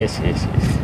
Yes, yes, yes.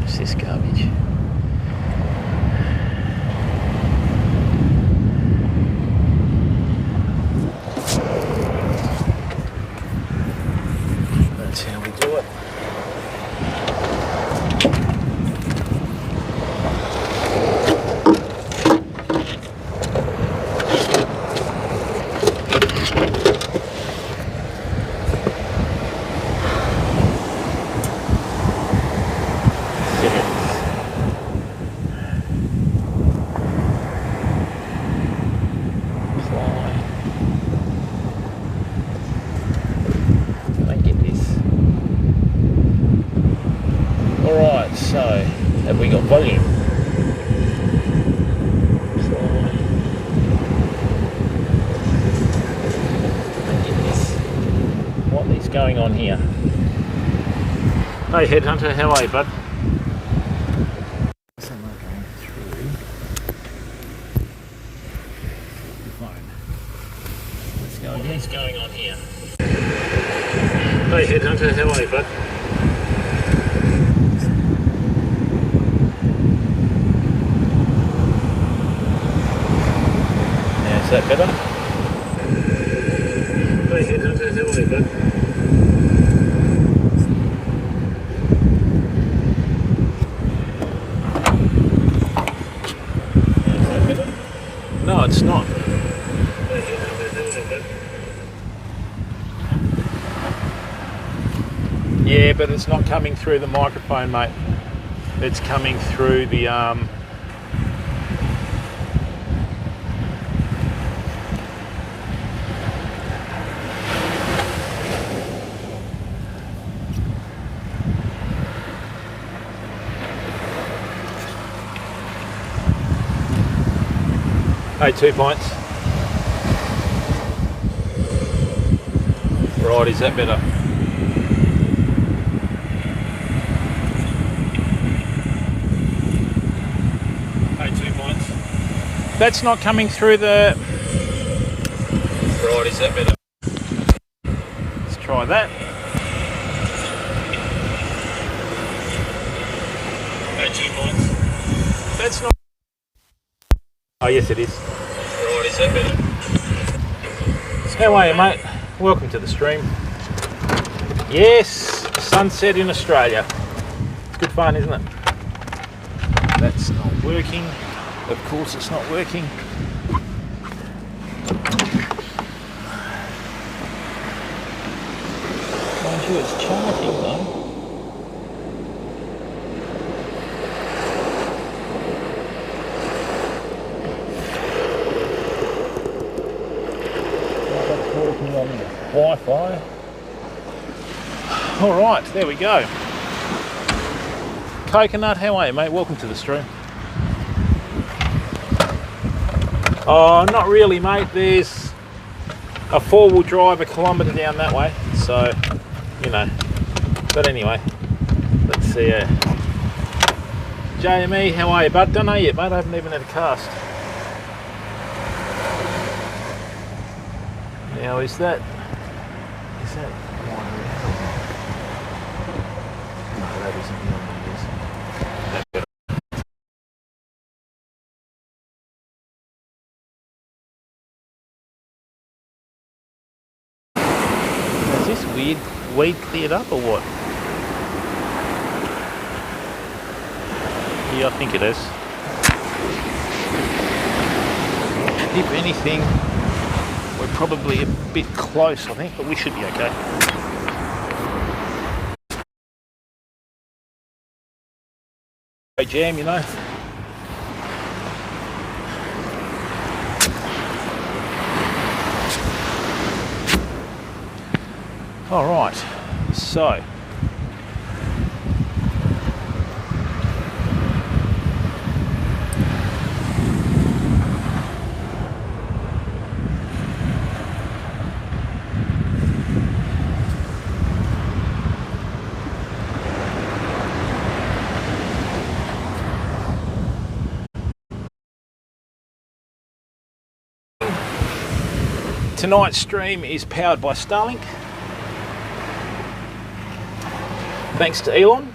What's this garbage? That's how we do it. Alright, so have we got volume? What is going on here? Hey Headhunter, how are you, bud? Let's go again. What's going on here? Hey Headhunter, how are you, bud? Is that better? Hey Headhunter, how are you, bud? Is that better? No, it's not. Hey Headhunter, how are you, bud? Yeah, but it's not coming through the microphone, mate. It's coming through the Hey, 2 points. Right, is that better? Hey, 2 points. That's not coming through the... Right, is that better? Let's try that. Hey, 2 points. That's not... Oh, yes it is. Right, is that better? How are you, mate? Welcome to the stream. Yes, sunset in Australia. It's good fun, isn't it? That's not working. Of course it's not working. Mind you, it's charging though. Wi-Fi. All right, there we go. Coconut, how are you, mate? Welcome to the stream. Oh, not really, mate. There's a four-wheel drive a kilometre down that way, so you know. But anyway, let's see. JME, how are you, bud? Don't know yet, mate. I haven't even had a cast. Now, is that one? No, that isn't the one. weed cleared up or what? Yeah, I think it is. If anything, we're probably a bit close, I think, but we should be okay. Jam, you know. All right, so tonight's stream is powered by Starlink. Thanks to Elon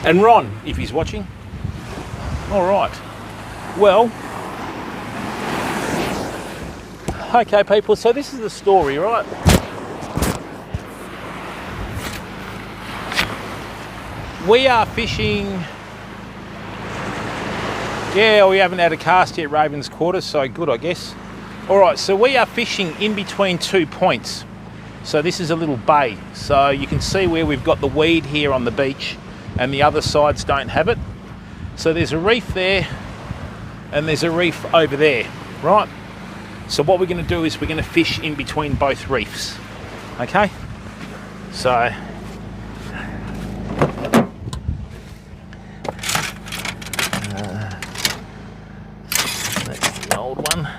and Ron, if he's watching. All right. Well, okay, people. So this is the story, right? We are fishing. Yeah, we haven't had a cast yet, Ravens Quarters, so good, I guess. All right, so we are fishing in between 2 points. So this is a little bay. So you can see where we've got the weed here on the beach and the other sides don't have it. So there's a reef there and there's a reef over there, right? So what we're going to do is we're going to fish in between both reefs, okay? So that's the old one.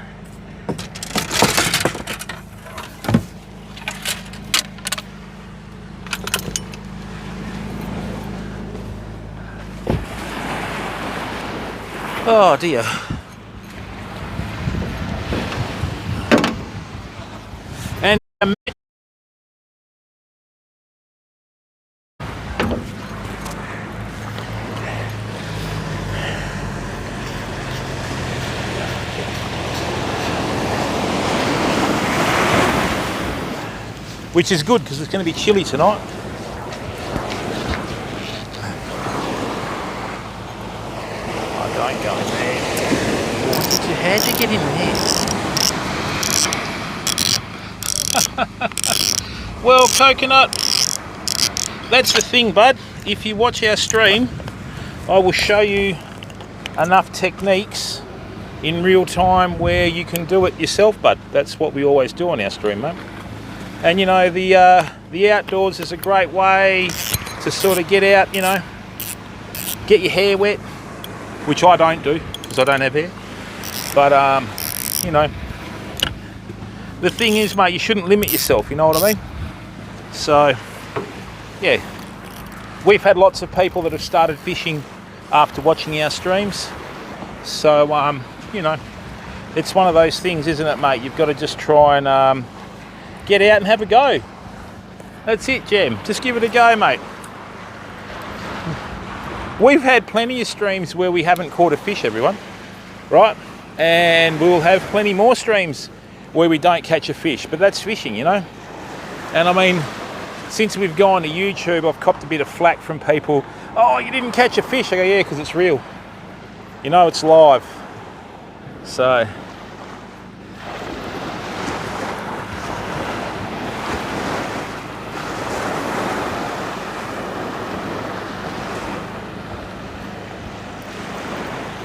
Oh dear. And which is good because it's going to be chilly tonight. Don't go in there. How'd you get in there? Well, Coconut, that's the thing, bud. If you watch our stream, I will show you enough techniques in real time where you can do it yourself, bud. That's what we always do on our stream, mate. And you know, the outdoors is a great way to sort of get out, you know, get your hair wet, which I don't do because I don't have hair. But you know, the thing is, mate, you shouldn't limit yourself, you know what I mean? So yeah, we've had lots of people that have started fishing after watching our streams. So you know, it's one of those things, isn't it, mate? You've got to just try and get out and have a go. That's it, Jem. Just give it a go, mate. We've had plenty of streams where we haven't caught a fish, everyone, right? And we'll have plenty more streams where we don't catch a fish, but that's fishing, you know? And I mean, since we've gone to YouTube, I've copped a bit of flack from people. Oh, you didn't catch a fish? I go, yeah, because it's real. You know, it's live. So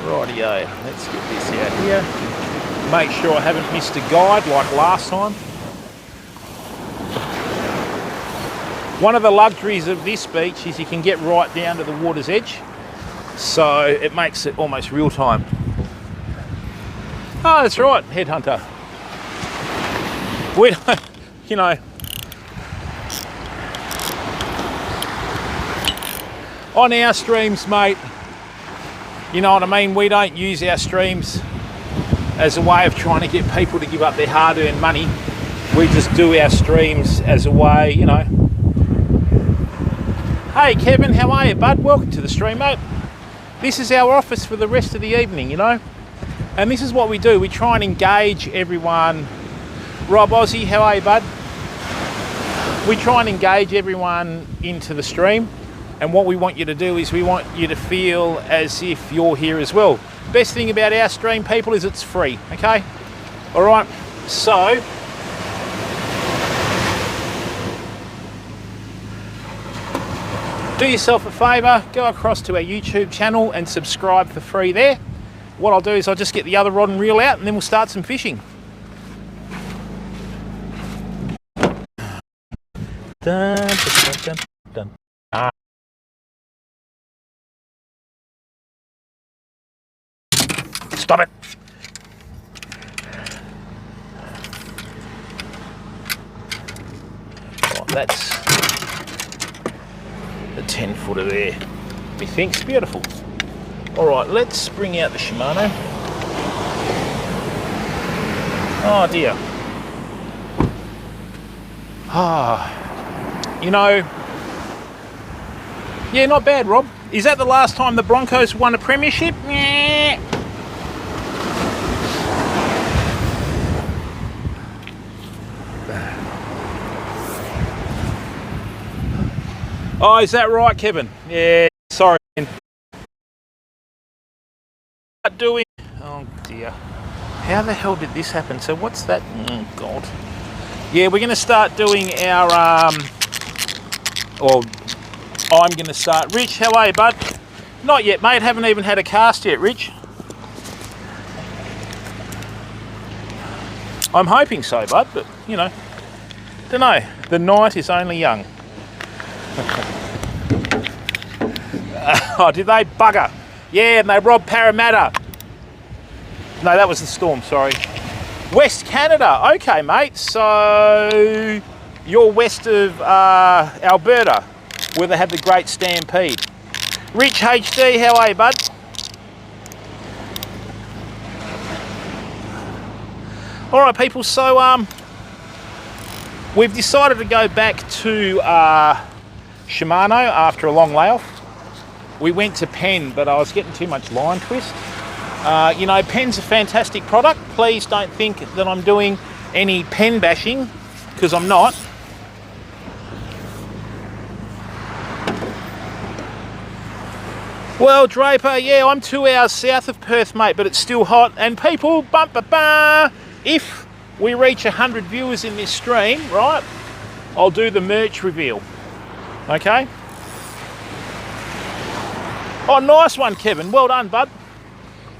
rightio, let's get this out here. Make sure I haven't missed a guide like last time. One of the luxuries of this beach is you can get right down to the water's edge, so it makes it almost real time. Oh, that's right, Headhunter. We don't, you know, on our streams, mate, you know what I mean? We don't use our streams as a way of trying to get people to give up their hard-earned money. We just do our streams as a way, you know. Hey Kevin, how are you, bud? Welcome to the stream, mate. This is our office for the rest of the evening, you know. And this is what we do. We try and engage everyone. Rob Aussie, how are you, bud? we try and engage everyone into the stream, and what we want you to do is we want you to feel as if you're here as well. Best thing about our stream, people, is it's free, okay? All right, so do yourself a favour, go across to our YouTube channel and subscribe for free there. What I'll do is I'll just get the other rod and reel out and then we'll start some fishing. Dun, dun, dun, dun, dun. Stop it! Oh, that's the 10-footer there. Methinks beautiful. All right, let's bring out the Shimano. Oh dear. You know, yeah, not bad, Rob. Is that the last time the Broncos won a premiership? Oh, is that right, Kevin? Yeah, sorry. Doing. Oh dear. How the hell did this happen? So what's that? Oh God. Yeah, we're going to start doing our or I'm going to start. Rich, how are you, bud? Not yet, mate. Haven't even had a cast yet, Rich. I'm hoping so, bud, but you know, don't know. The night is only young. Oh, did they bugger? Yeah, and they robbed Parramatta. No, that was the Storm, sorry. West Canada, okay, mate. So you're west of Alberta, where they had the Great Stampede. Rich HD, how are you, bud? All right, people. So we've decided to go back to Shimano after a long layoff. We went to Penn, but I was getting too much line twist. You know, Penn's a fantastic product. Please don't think that I'm doing any Penn bashing, because I'm not. Well, Draper, yeah, I'm 2 hours south of Perth, mate, but it's still hot. And people, if we reach 100 viewers in this stream, right, I'll do the merch reveal. Okay? Oh, nice one, Kevin. Well done, bud.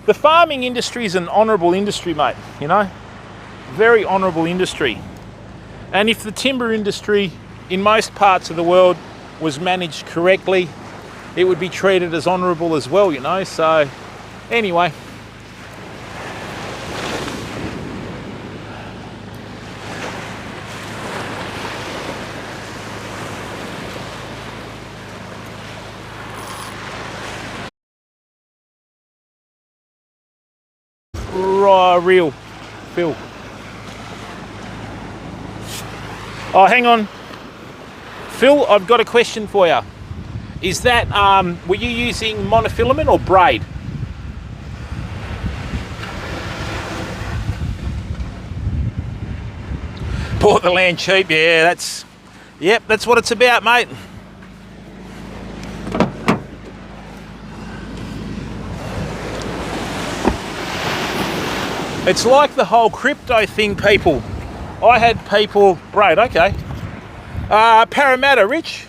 The farming industry is an honourable industry, mate, you know? Very honourable industry. And if the timber industry in most parts of the world was managed correctly, it would be treated as honourable as well, you know? So, anyway. Real Phil. Oh, hang on, Phil, I've got a question for you. Is that were you using monofilament or braid? Bought the land cheap. Yeah, that's what it's about, mate. It's like the whole crypto thing, people. I had people braid, okay. Parramatta, Rich.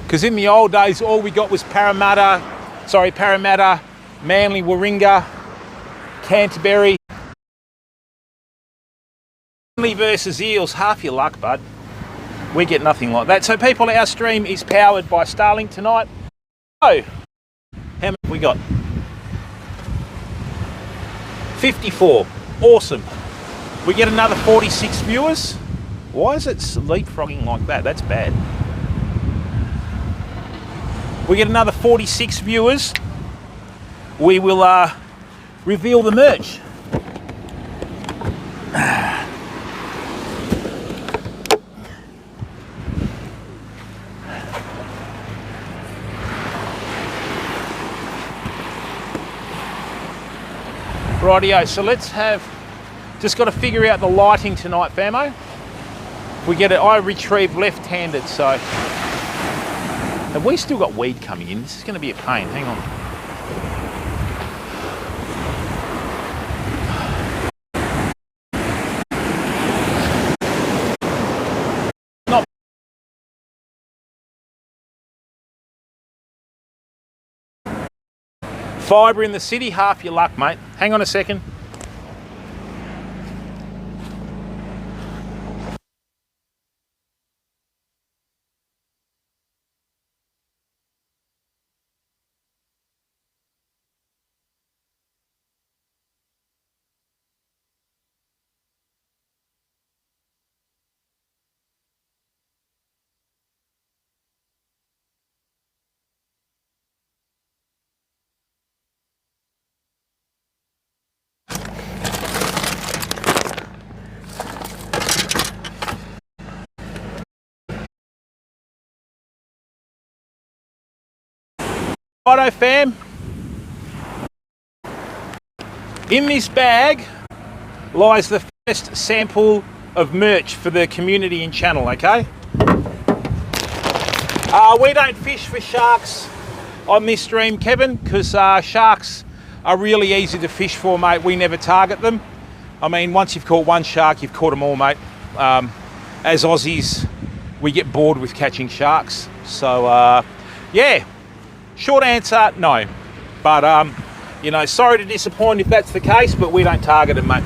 Because in the old days, all we got was Parramatta, Manly, Warringah, Canterbury. Manly versus Eels, half your luck, bud. We get nothing like that. So people, our stream is powered by Starlink tonight. So, how many have we got? 54. Awesome. We get another 46 viewers. Why is it leapfrogging like that? That's bad. We get another 46 viewers. We will reveal the merch. Rightio, so let's have, just got to figure out the lighting tonight, famo. We get it, I retrieve left-handed, so. Have we still got weed coming in? This is going to be a pain, hang on. Not fibre in the city, half your luck, mate. Hang on a second. Righto, fam. In this bag lies the first sample of merch for the community and channel, okay? We don't fish for sharks on this stream, Kevin, because sharks are really easy to fish for, mate. We never target them. I mean, once you've caught one shark, you've caught them all, mate. As Aussies, we get bored with catching sharks. So, yeah. Short answer, no. But, you know, sorry to disappoint if that's the case, but we don't target them, mate.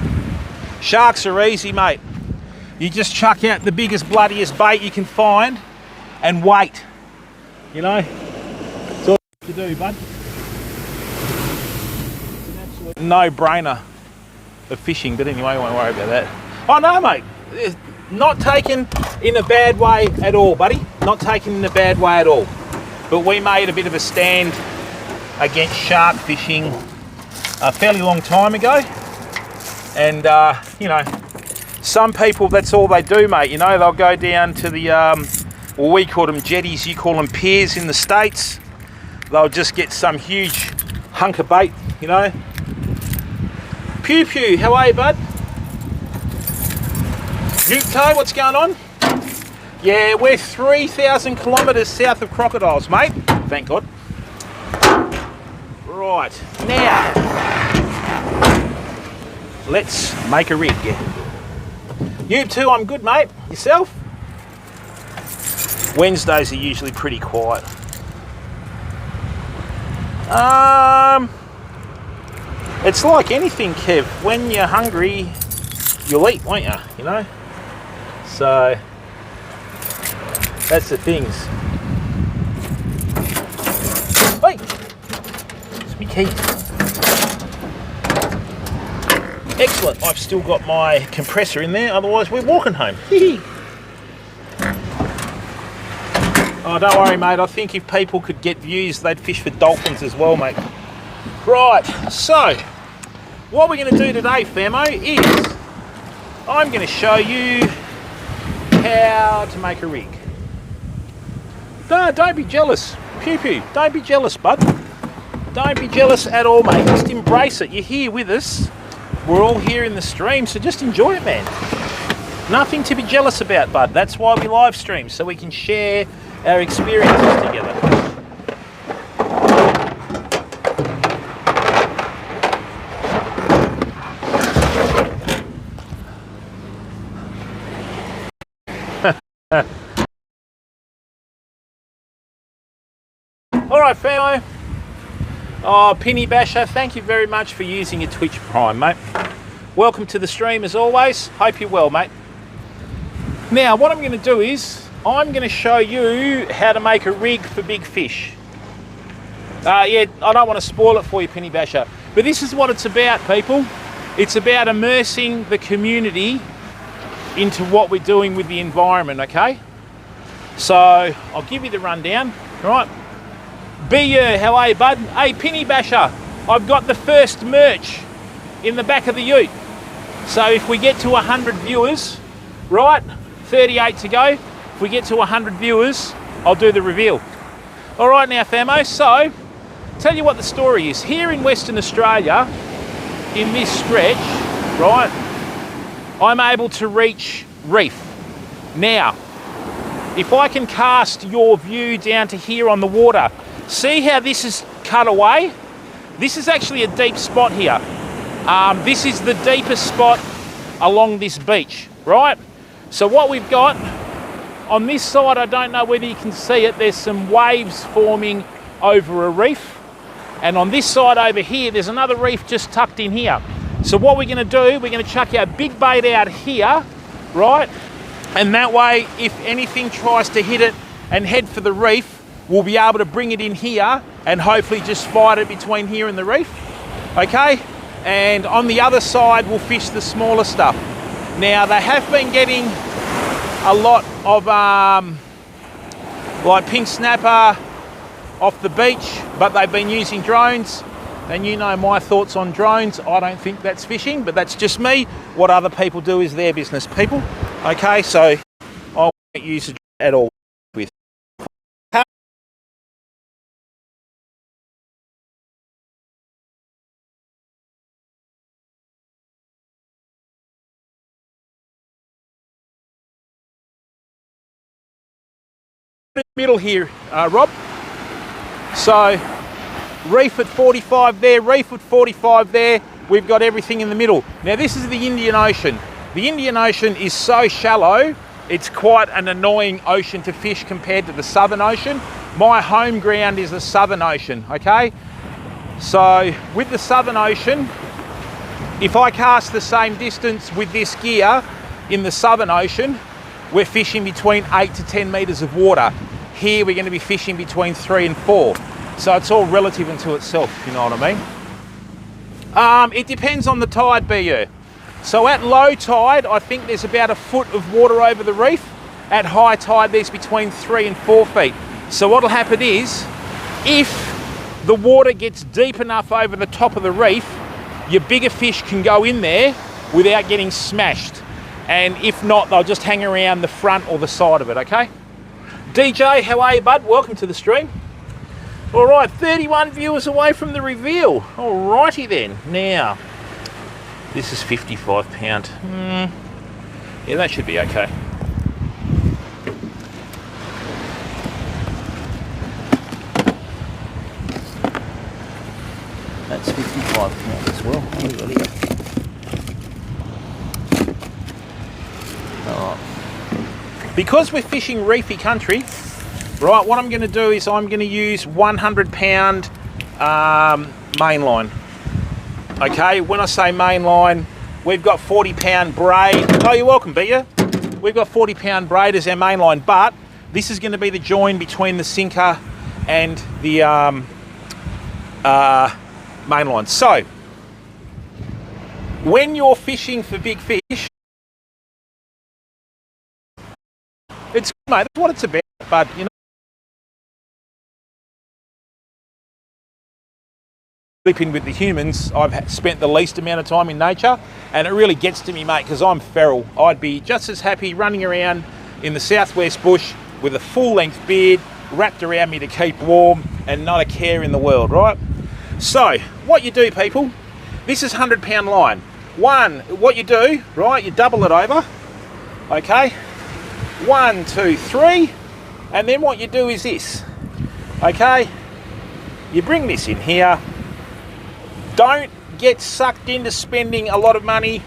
Sharks are easy, mate. You just chuck out the biggest, bloodiest bait you can find and wait. You know? That's all you have to do, bud. It's an absolute no-brainer of fishing, but anyway, I won't worry about that. Oh, no, mate. It's not taken in a bad way at all, buddy. Not taken in a bad way at all. But we made a bit of a stand against shark fishing a fairly long time ago. And, you know, some people, that's all they do, mate. You know, they'll go down to the, well, we call them jetties, you call them piers in the States. They'll just get some huge hunk of bait, you know. Pew Pew, how are you, bud? Nuke, what's going on? Yeah, we're 3,000 kilometres south of Crocodiles, mate. Thank God. Right, now, let's make a rig. You too, I'm good, mate. Yourself? Wednesdays are usually pretty quiet. It's like anything, Kev. When you're hungry, you'll eat, won't you? You know? So, that's the things. Wait! It's me keys. Excellent. I've still got my compressor in there, otherwise we're walking home. Oh, don't worry, mate. I think if people could get views, they'd fish for dolphins as well, mate. Right, so what we're going to do today, famo, is I'm going to show you how to make a rig. No, don't be jealous. Pew Pew, don't be jealous, bud. Don't be jealous at all, mate. Just embrace it. You're here with us. We're all here in the stream, so just enjoy it, man. Nothing to be jealous about, bud. That's why we live stream, so we can share our experiences together. All right, famo. Oh, Penny Basher, thank you very much for using your Twitch Prime, mate. Welcome to the stream as always. Hope you're well, mate. Now, what I'm going to do is I'm going to show you how to make a rig for big fish. Yeah, I don't want to spoil it for you, Penny Basher, but this is what it's about, people. It's about immersing the community into what we're doing with the environment, okay? So I'll give you the rundown, all right? How are you, bud? Hey, Penny Basher, I've got the first merch in the back of the ute. So if we get to 100 viewers, right, 38 to go, if we get to 100 viewers, I'll do the reveal. All right now, famo, so tell you what the story is. Here in Western Australia, in this stretch, right, I'm able to reach reef. Now, if I can cast your view down to here on the water, see how this is cut away? This is actually a deep spot here. This is the deepest spot along this beach, right? So what we've got on this side, I don't know whether you can see it, there's some waves forming over a reef. And on this side over here, there's another reef just tucked in here. So what we're gonna do, we're gonna chuck our big bait out here, right? And that way, if anything tries to hit it and head for the reef, we'll be able to bring it in here and hopefully just fight it between here and the reef, okay? And on the other side, we'll fish the smaller stuff. Now, they have been getting a lot of like pink snapper off the beach, but they've been using drones. And you know my thoughts on drones. I don't think that's fishing, but that's just me. What other people do is their business, people. Okay, so I won't use it at all with. Middle here, Rob. So reef at 45 there, reef at 45 there. We've got everything in the middle. Now this is the Indian Ocean. The Indian Ocean is so shallow, it's quite an annoying ocean to fish compared to the Southern Ocean. My home ground is the Southern Ocean, okay? So with the Southern Ocean, if I cast the same distance with this gear in the Southern Ocean, we're fishing between 8 to 10 meters of water. Here we're going to be fishing between 3 and 4. So it's all relative unto itself, if you know what I mean. It depends on the tide, BU. So at low tide, I think there's about a foot of water over the reef. At high tide, there's between 3 and 4 feet. So what'll happen is, if the water gets deep enough over the top of the reef, your bigger fish can go in there without getting smashed. And if not, they'll just hang around the front or the side of it, okay? DJ, how are you, bud? Welcome to the stream. All right, 31 viewers away from the reveal. All righty then. Now, this is 55 pound. Yeah, that should be okay. That's 55 pound as well. All right. Because we're fishing reefy country, right, what I'm going to do is I'm going to use 100 pound mainline. Okay, when I say mainline, we've got 40 pound braid. Oh, you're welcome, Bea. We've got 40 pound braid as our mainline, but this is going to be the join between the sinker and the mainline. So, when you're fishing for big fish, it's good, mate, that's what it's about, but you know, sleeping with the humans, I've spent the least amount of time in nature, and it really gets to me, mate, because I'm feral. I'd be just as happy running around in the southwest bush with a full-length beard wrapped around me to keep warm and not a care in the world, right? So, what you do, people, this is 100 pound line. What you do, right, you double it over, okay? 1, 2, 3, and then what you do is this, okay? You bring this in here. Don't get sucked into spending a lot of money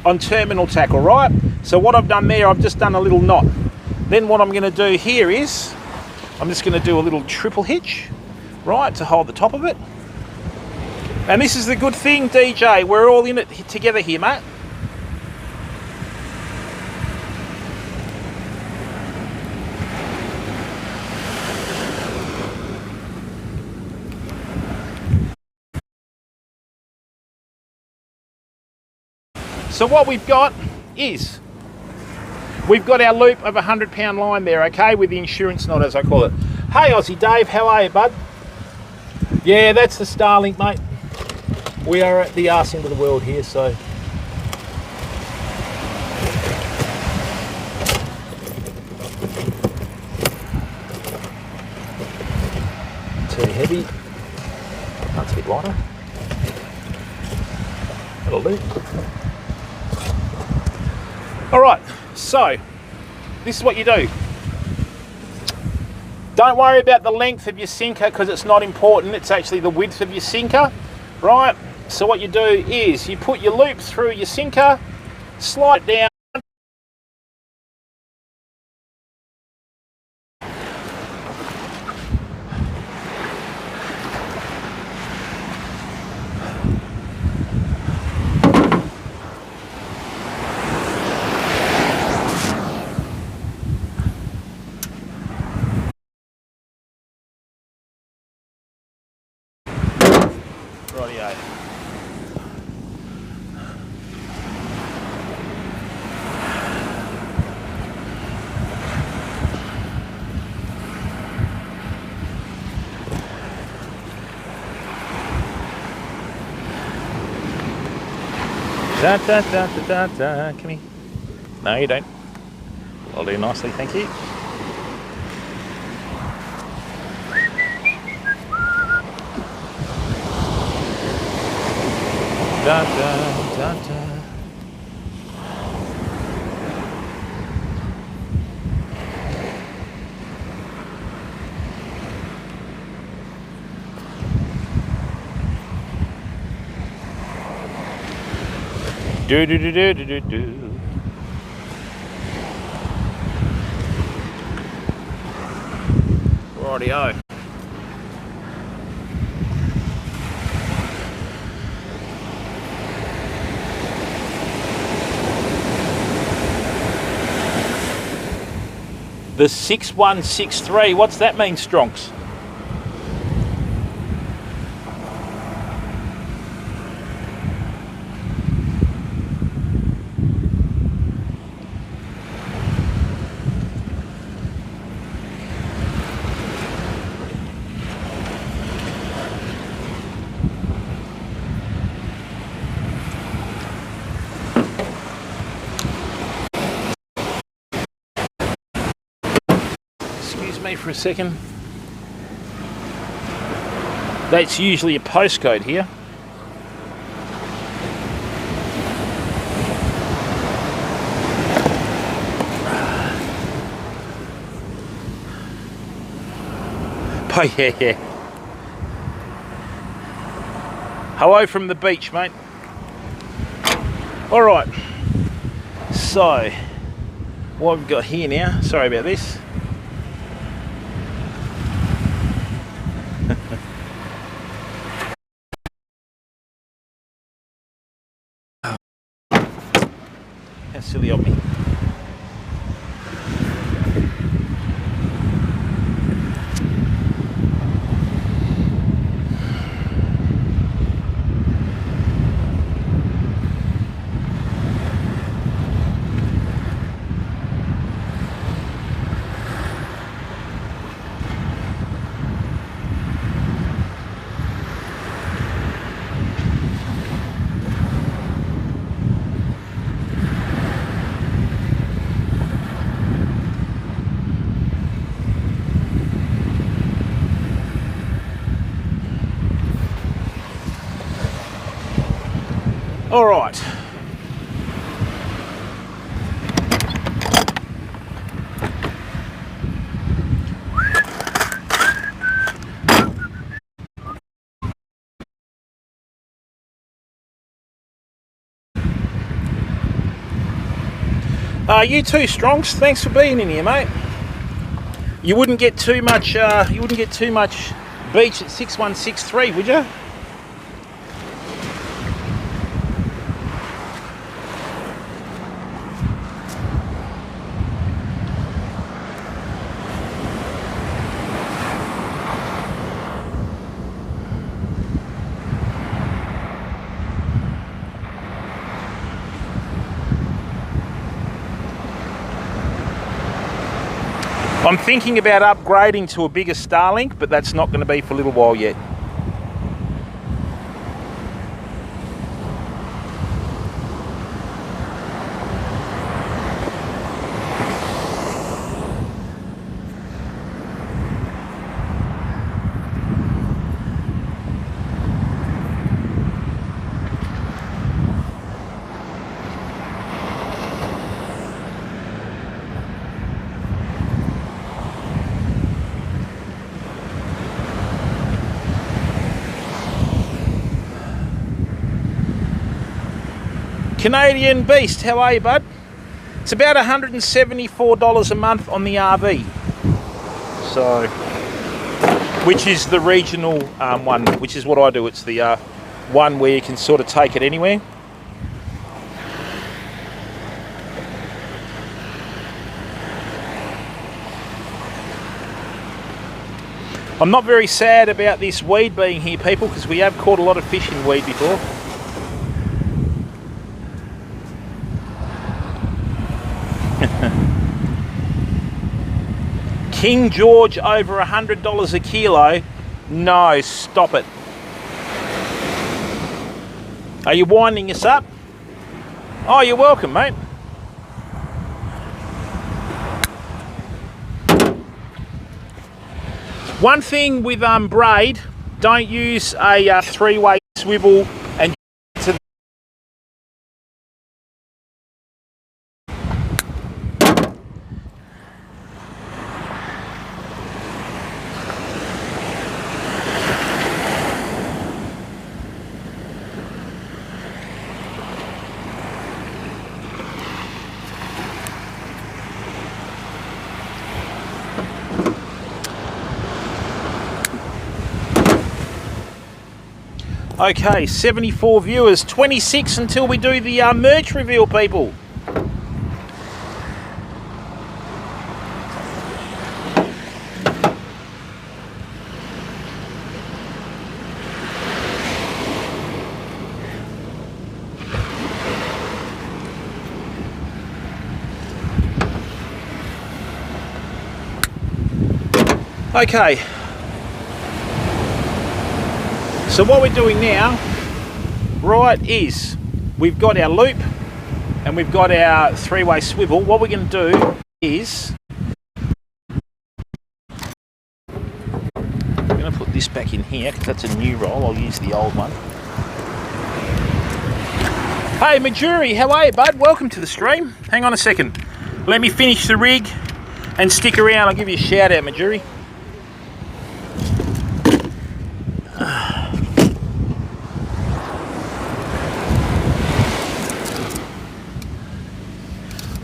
on terminal tackle, right? So what I've done there, I've just done a little knot. Then what I'm going to do here is, I'm just going to do a little triple hitch, right, to hold the top of it. And this is the good thing, DJ, we're all in it together here, mate. So what we've got is, we've got our loop of 100 pound line there, okay, with the insurance knot, as I call it. Hey Aussie Dave, how are you, bud? Yeah, that's the Starlink, mate. We are at the arse end of the world here, so. Too heavy. That's a bit lighter. That'll do. All right, so this is what you do. Don't worry about the length of your sinker because it's not important. It's actually the width of your sinker, right? So what you do is you put your loop through your sinker, slide down. Rightio. Da, da, da, da, da, da. Come here. No, you don't. I'll do nicely, thank you. Da, da, da, da. Do do do do do do do. Rightio. The 6163, what's that mean, Stronks? Me for a second. That's usually a postcode here. Oh yeah. Hello from the beach, mate. All right. So, what we've got here now? Sorry about this. How silly of me. All right. You too, Strongs. Thanks for being in here, mate. You wouldn't get too much. You wouldn't get too much beach at 6163, would you? I'm thinking about upgrading to a bigger Starlink, but that's not going to be for a little while yet. Canadian Beast, how are you, bud? It's about $174 a month on the RV. So, which is the regional one, which is what I do. It's the one where you can sort of take it anywhere. I'm not very sad about this weed being here, people, because we have caught a lot of fish in weed before. King George over $100 a kilo. No, stop it. Are you winding us up? Oh, you're welcome, mate. One thing with braid, don't use a three-way swivel and to Okay, 74 viewers, 26 until we do the merch reveal, people. Okay. So what we're doing now, right, is we've got our loop and we've got our three-way swivel. What we're going to do is I'm going to put this back in here because that's a new roll. I'll use the old one. Hey Majuri, how are you, bud? Welcome to the stream. Hang on a second. Let me finish the rig and stick around. I'll give you a shout out, Majuri.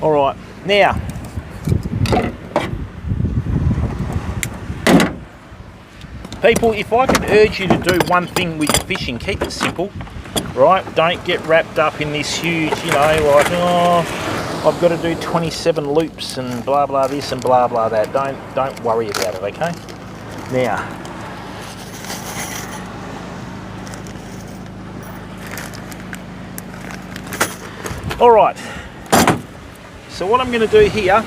All right, now, people, if I could urge you to do one thing with your fishing, keep it simple, right? Don't get wrapped up in this huge, you know, like, oh, I've got to do 27 loops and blah, blah this and blah, blah that. Don't worry about it, okay? Now, all right. So what I'm going to do here,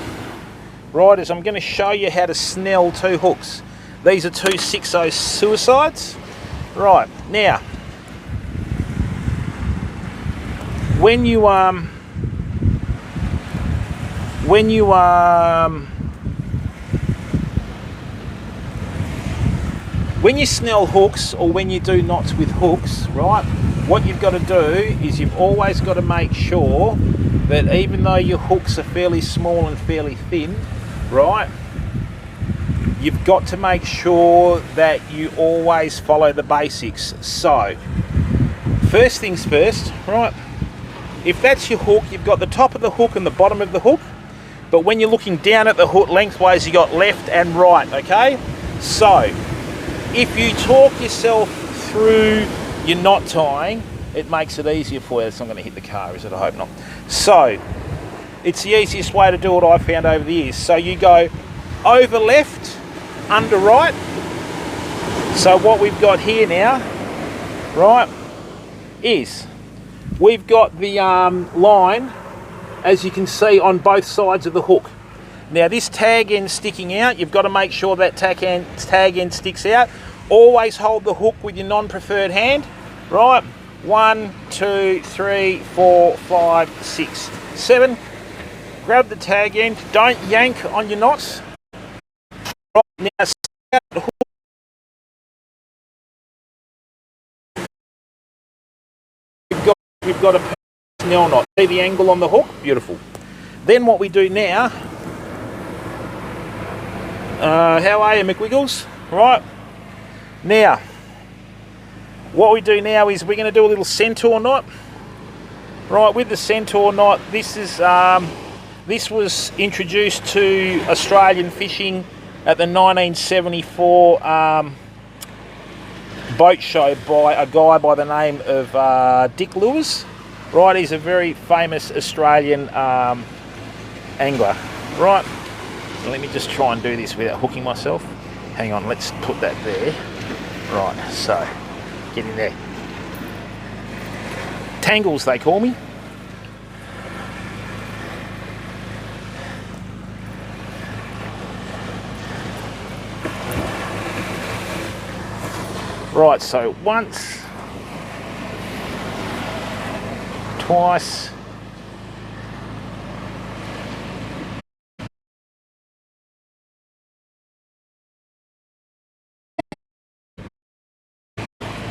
right, is I'm going to show you how to snell two hooks. These are two 6.0 suicides. Right, now, when you snell hooks, or when you do knots with hooks, right, what you've got to do is you've always got to make sure that even though your hooks are fairly small and fairly thin, right, you've got to make sure that you always follow the basics. So, first things first, right, if that's your hook, you've got the top of the hook and the bottom of the hook, but when you're looking down at the hook lengthways, you got left and right, okay? So, if you talk yourself through your knot tying, it makes it easier for you. It's not going to hit the car, is it? I hope not. So, it's the easiest way to do it I've found over the years. So you go over left, under right. So what we've got here now, right, is we've got the line, as you can see, on both sides of the hook. Now this tag end sticking out, you've got to make sure that tag end sticks out. Always hold the hook with your non-preferred hand, right? 1, 2, 3, 4, 5, 6, 7. Grab the tag end. Don't yank on your knots. Right, now, the hook. We've got a snell knot. See the angle on the hook? Beautiful. Then what we do now. How are you, McWiggles? Right. Now, what we do now is we're going to do a little centaur knot. Right, with the Centaur knot, this was introduced to Australian fishing at the 1974 boat show by a guy by the name of Dick Lewis. Right, he's a very famous Australian angler. Right, so let me just try and do this without hooking myself. Hang on, let's put that there. Right, so get in there. Tangles, they call me. Right, so once, twice,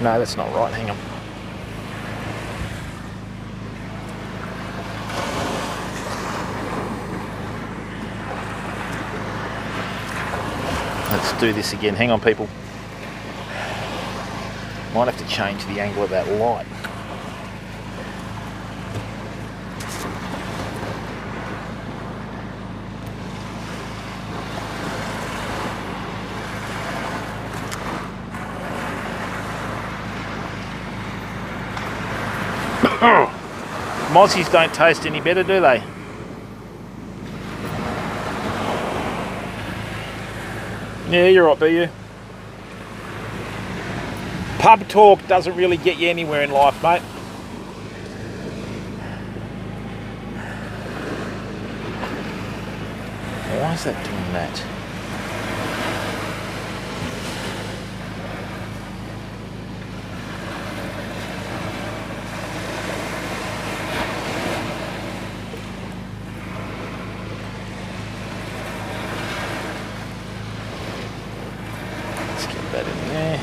no, that's not right, hang on. Let's do this again, hang on people. Might have to change the angle of that light. Mozzies don't taste any better, do they? Yeah, you're right, be you? Pub talk doesn't really get you anywhere in life, mate. Why is that doing that? Let's get that in there.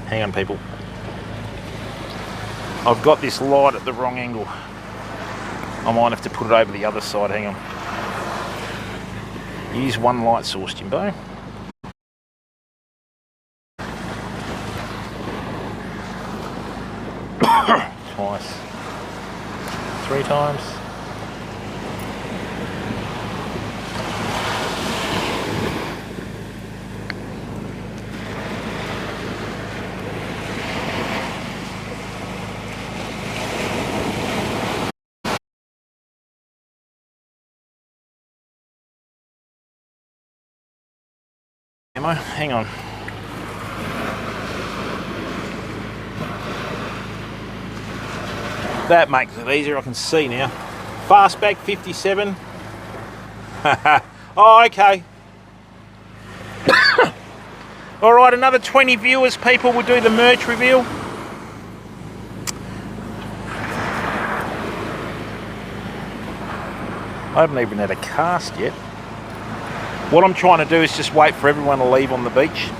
Hang on people. I've got this light at the wrong angle. I might have to put it over the other side, hang on. Use one light source, Jimbo. Twice. 3 times. Hang on. That makes it easier, I can see now. Fastback 57. Oh, okay. Alright, another 20 viewers, people will do the merch reveal. I haven't even had a cast yet. What I'm trying to do is just wait for everyone to leave on the beach.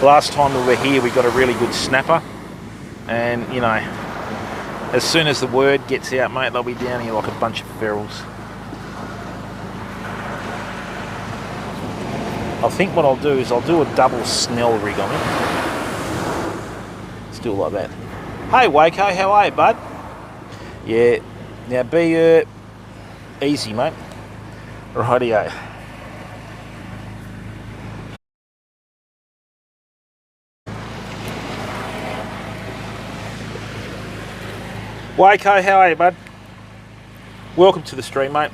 Last time we were here, we got a really good snapper. And, you know, as soon as the word gets out, mate, they'll be down here like a bunch of ferals. I think what I'll do is I'll do a double snell rig on it. Let's do it like that. Hey, Waco, how are you, bud? Yeah, now be easy, mate. Rightio. Waco, how are you, bud? Welcome to the stream, mate.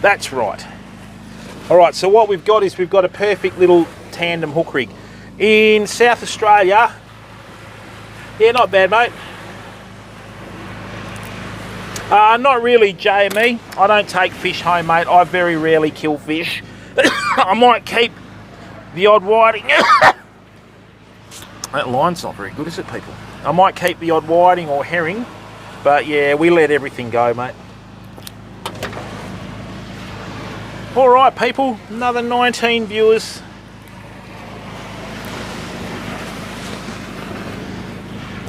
That's right. Alright, so what we've got is we've got a perfect little tandem hook rig. In South Australia, yeah, not bad, mate. Not really JME. I don't take fish home, mate. I very rarely kill fish. I might keep the odd whiting. That line's not very good, is it, people? I might keep the odd whiting or herring, but yeah, we let everything go, mate. All right, people, another 19 viewers.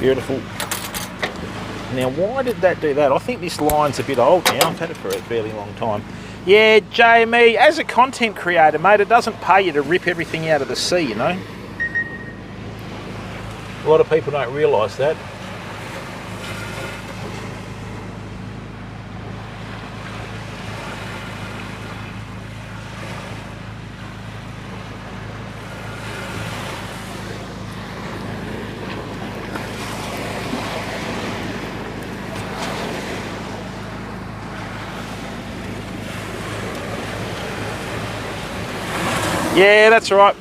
Beautiful. Now, why did that do that? I think this line's a bit old now. I've had it for a fairly long time. Yeah, Jamie, as a content creator, mate, it doesn't pay you to rip everything out of the sea, you know? A lot of people don't realise that. Yeah, that's right.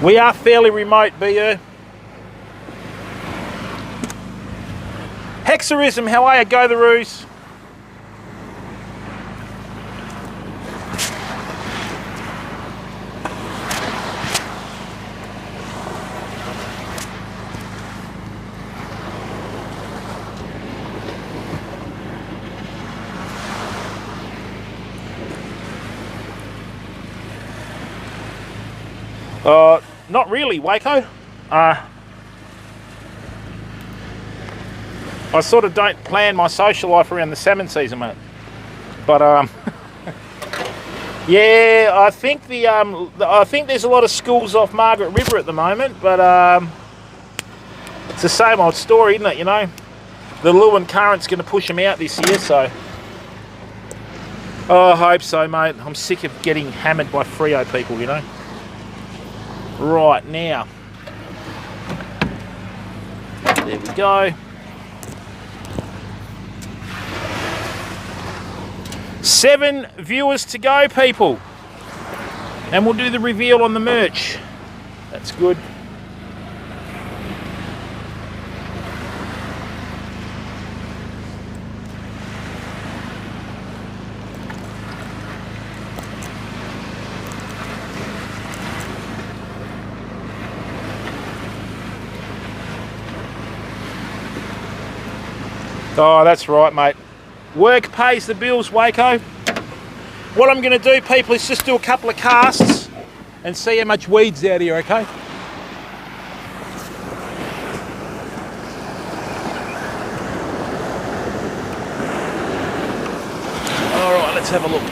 We are fairly remote, BU. Hexerism, how are you? Go the Roos. Not really, Waco. I sort of don't plan my social life around the salmon season, mate. But yeah, I think I think there's a lot of schools off Margaret River at the moment, but it's the same old story, isn't it? You know, the Lewin Current's going to push them out this year, so I hope so, mate. I'm sick of getting hammered by Freo people, you know. Right, now, there we go. 7 viewers to go, people. And we'll do the reveal on the merch. That's good. Oh, that's right, mate. Work pays the bills, Waco. What I'm going to do, people, is just do a couple of casts and see how much weed's out here, okay? All right, let's have a look.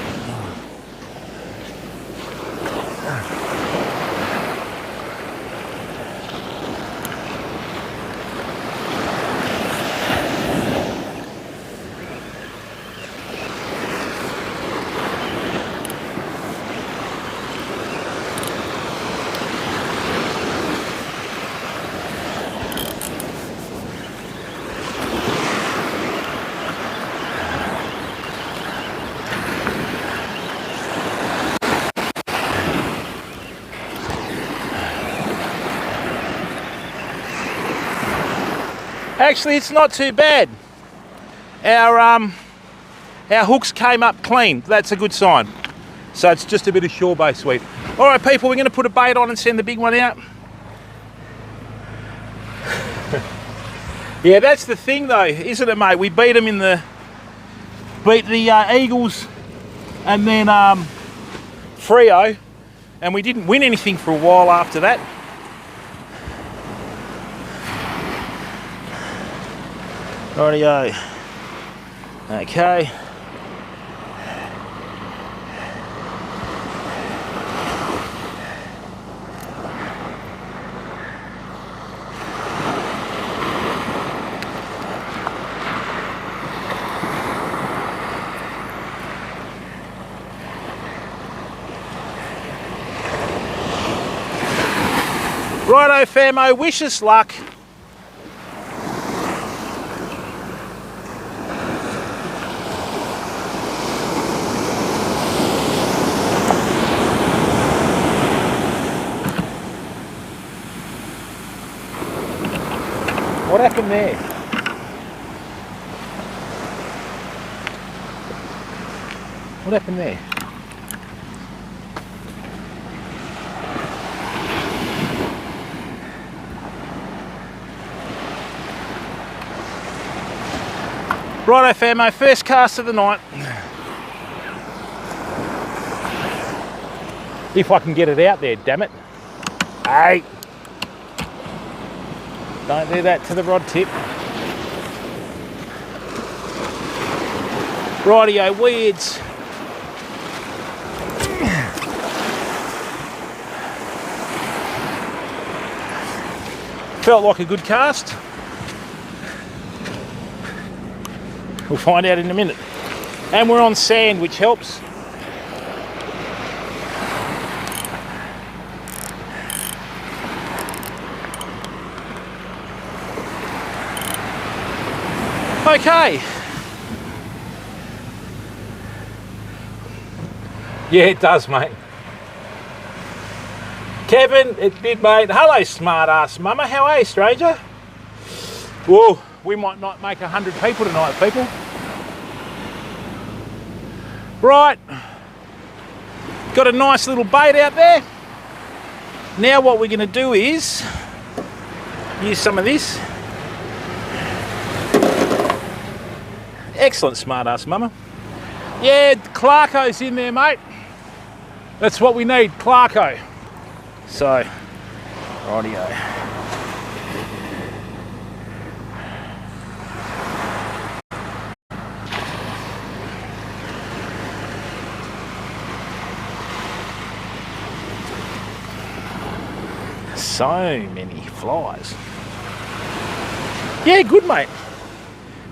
Actually, it's not too bad. Our hooks came up clean. That's a good sign. So it's just a bit of shore base weed. All right, people, we're going to put a bait on and send the big one out. Yeah, that's the thing, though, isn't it, mate? We beat them in the Eagles and then Freo, and we didn't win anything for a while after that. Rightio. Okay. Righto, famo, wish us luck. What happened there? What happened there? Righto, famo, first cast of the night. If I can get it out there, damn it. Hey. Don't do that to the rod tip. Rightio, weirds. Felt like a good cast. We'll find out in a minute. And we're on sand, which helps. Okay. Yeah, it does, mate. Kevin, it did, mate. Hello, smart ass mama. How are you, stranger? Whoa, we might not make 100 people tonight, people. Right. Got a nice little bait out there. Now what we're going to do is use some of this. Excellent, smart ass mama. Yeah, Clarko's in there, mate. That's what we need, Clarko. So, rightio. So many flies. Yeah, good, mate.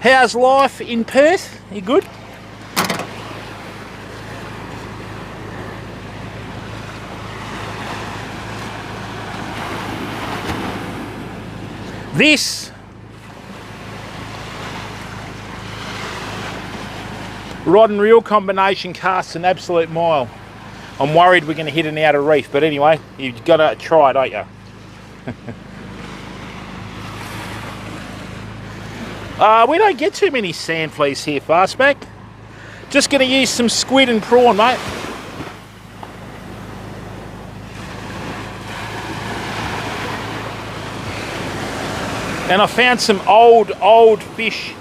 How's life in Perth? You good? This rod and reel combination casts an absolute mile. I'm worried we're going to hit an outer reef, but anyway, you've got to try, don't you? We don't get too many sand fleas here, Fastback. Just going to use some squid and prawn, mate. And I found some old fish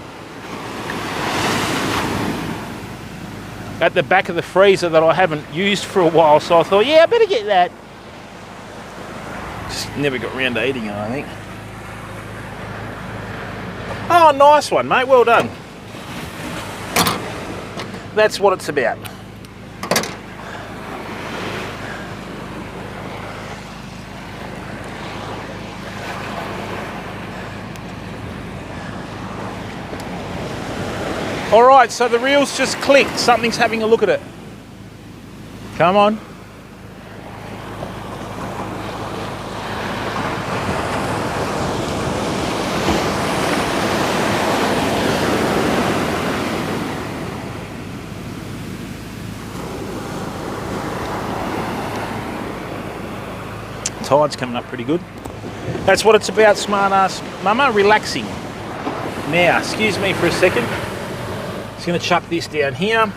at the back of the freezer that I haven't used for a while, so I thought, yeah, I better get that. Just never got round to eating it, I think. Oh, nice one, mate. Well done. That's what it's about. Alright, so the reel's just clicked. Something's having a look at it. Come on. Tide's coming up pretty good. That's what it's about, smart ass mama, relaxing. Now, excuse me for a second. Just going to chuck this down here.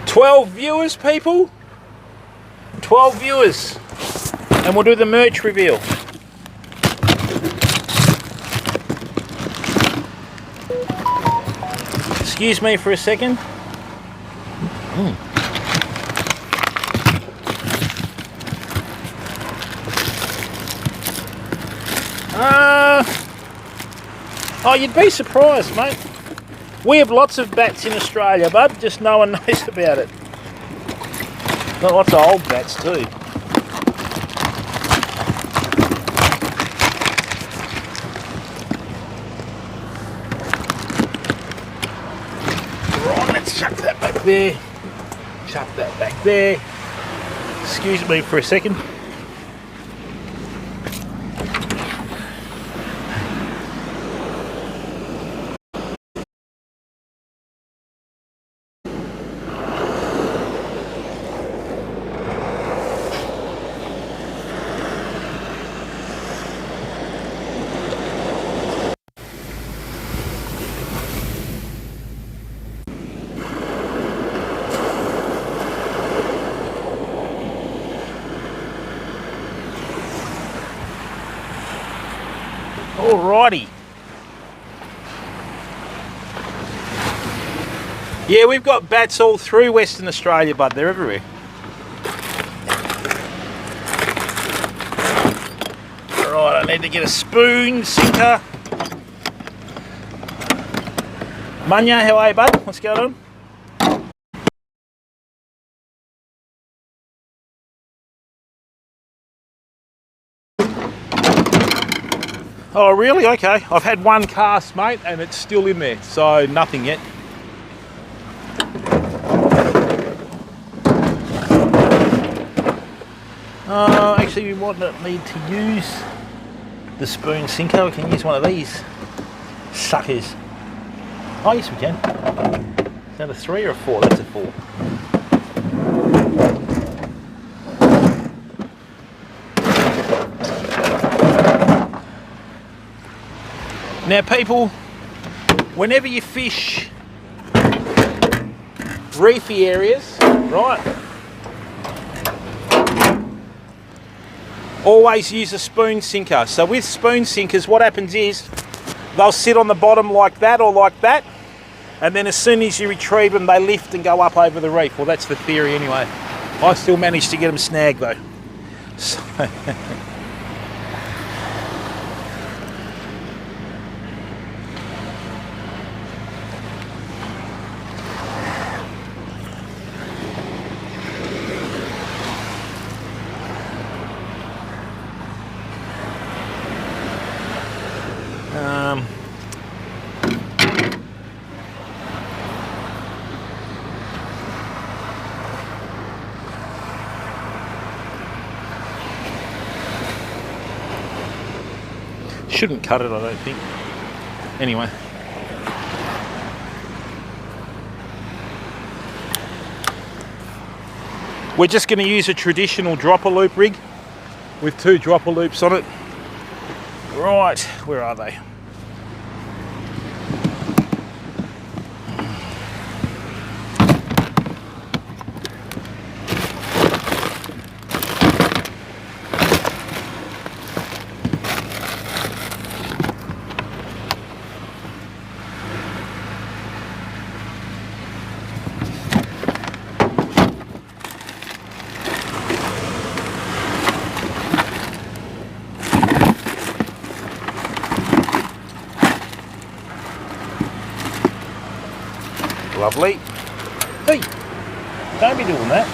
12 viewers, people. 12 viewers. And we'll do the merch reveal. Excuse me for a second. Oh, you'd be surprised, mate. We have lots of bats in Australia, bud, just no one knows about it. Got lots of old bats too. Right, let's chuck that back there. Chuck that back there. Excuse me for a second. Alrighty. Yeah, we've got bats all through Western Australia, bud. They're everywhere. Alright, I need to get a spoon, sinker. Munya, how are you, bud? What's going on? Oh, really? Okay. I've had one cast, mate, and it's still in there, so nothing yet. Actually, we might not need to use the spoon sinker. We can use one of these suckers. Oh, yes, we can. Is that a 3 or a 4? That's a 4. Now, people, whenever you fish reefy areas, right, always use a spoon sinker. So with spoon sinkers, what happens is they'll sit on the bottom like that or like that, and then as soon as you retrieve them, they lift and go up over the reef. Well, that's the theory anyway. I still managed to get them snagged though. So shouldn't cut it, I don't think. Anyway. We're just going to use a traditional dropper loop rig with 2 dropper loops on it. Right, where are they? Lovely. Hey, don't be doing that.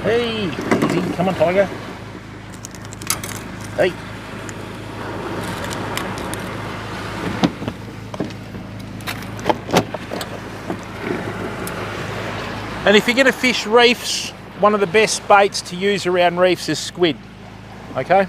Hey, easy, come on, tiger. Hey. And if you're going to fish reefs, one of the best baits to use around reefs is squid. Okay?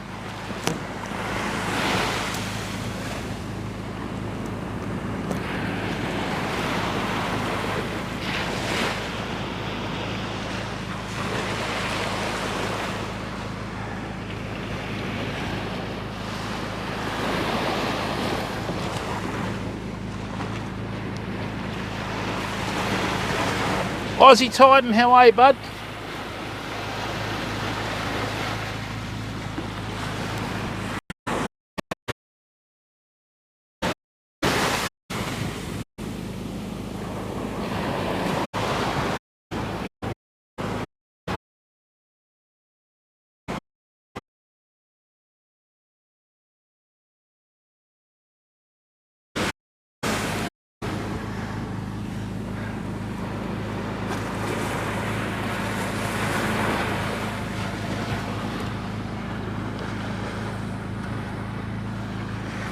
Aussie Titan, how are you, bud?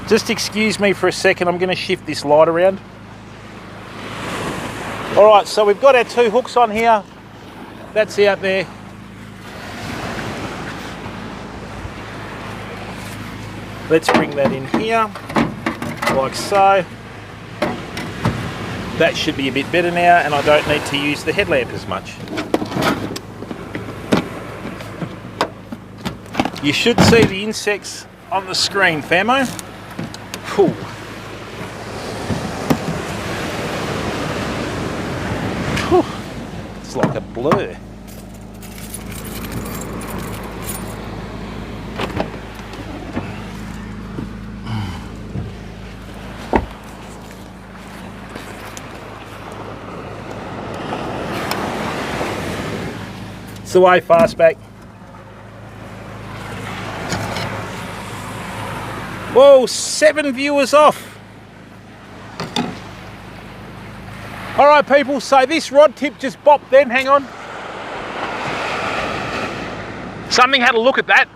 Just excuse me for a second, I'm going to shift this light around. Alright, so we've got our 2 hooks on here. That's out there. Let's bring that in here, like so. That should be a bit better now, and I don't need to use the headlamp as much. You should see the insects on the screen, famo. Whew. Whew. It's like a blur. It's the way, Fastback. Whoa, 7 viewers off. All right, people, so this rod tip just bopped then, hang on. Something had a look at that.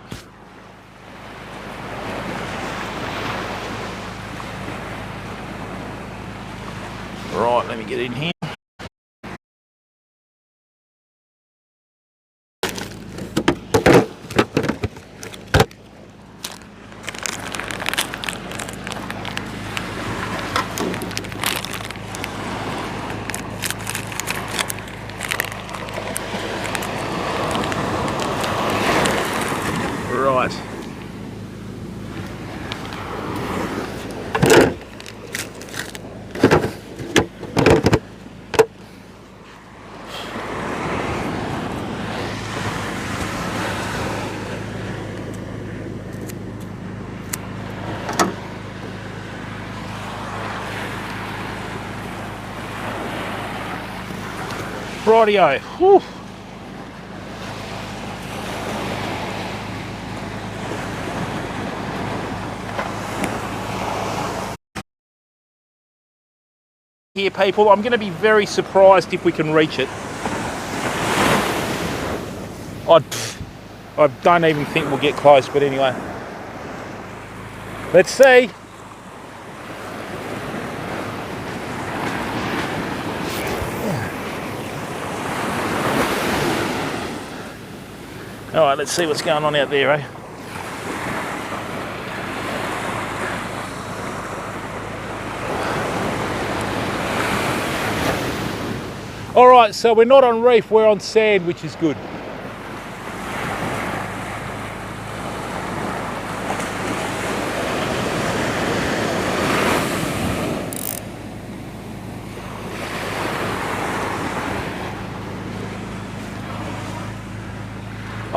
Right, let me get in here. Right. Rightio. Whew. Here, people, I'm going to be very surprised if we can reach it. I don't even think we'll get close, but anyway. Let's see. All right, let's see what's going on out there, eh? All right, so we're not on reef, we're on sand, which is good.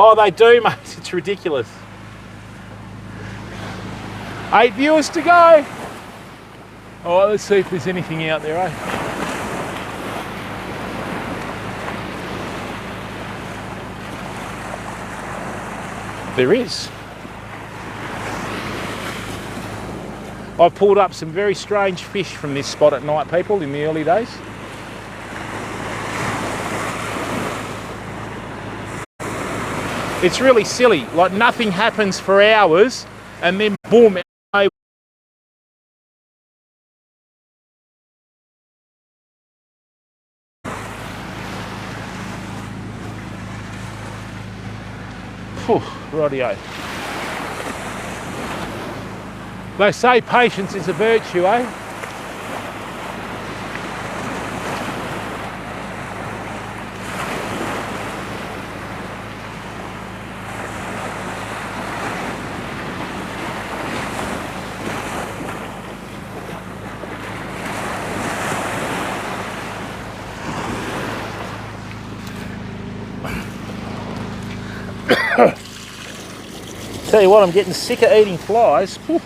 Oh, they do, mate. It's ridiculous. 8 viewers to go. All right, let's see if there's anything out there, eh? There is. I've pulled up some very strange fish from this spot at night, people, in the early days. It's really silly, like nothing happens for hours and then boom. Whew, rightio. They say patience is a virtue, eh? Tell you what, I'm getting sick of eating flies. Whew.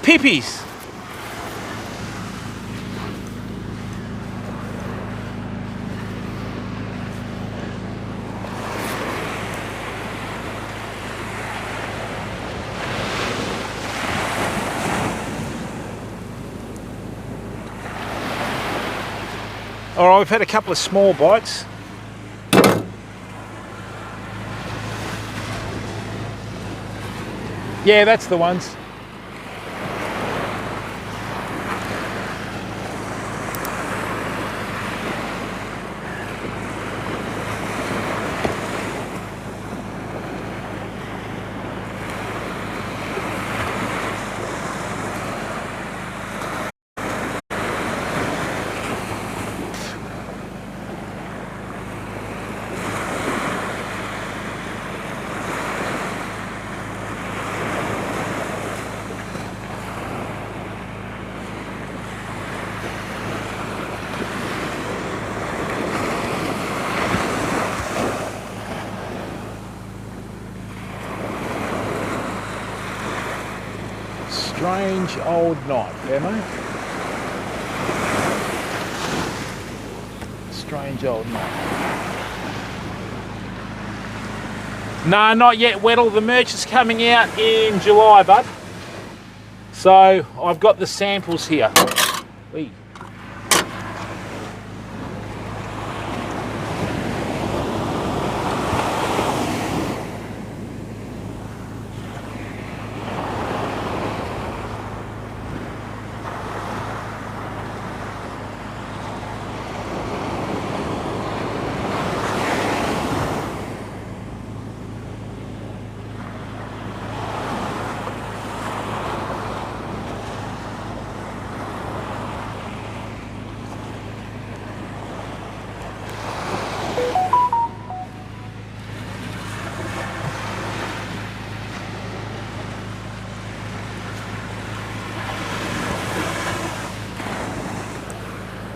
Pippies. All right, we've had a couple of small bites. Yeah, that's the ones. Strange old night, Famo. Strange old night. No, not yet, Weddle. The merch is coming out in July, bud. So I've got the samples here. Whee.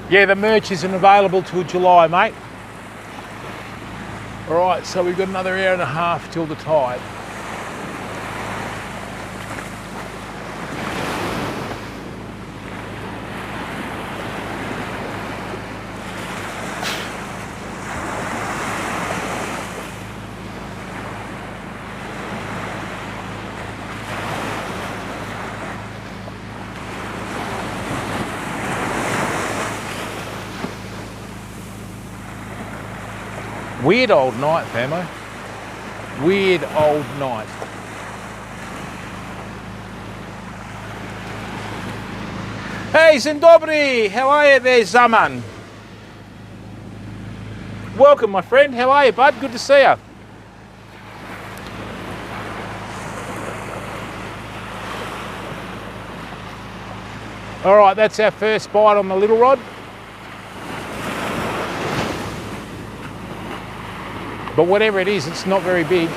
Yeah, the merch isn't available till July, mate. All right, so we've got another hour and a half till the tide. Weird old night, Famo. Weird old night. Hey, Zindobri, how are you there, Zaman? Welcome, my friend. How are you, bud? Good to see you. All right, that's our first bite on the little rod. But whatever it is, it's not very big.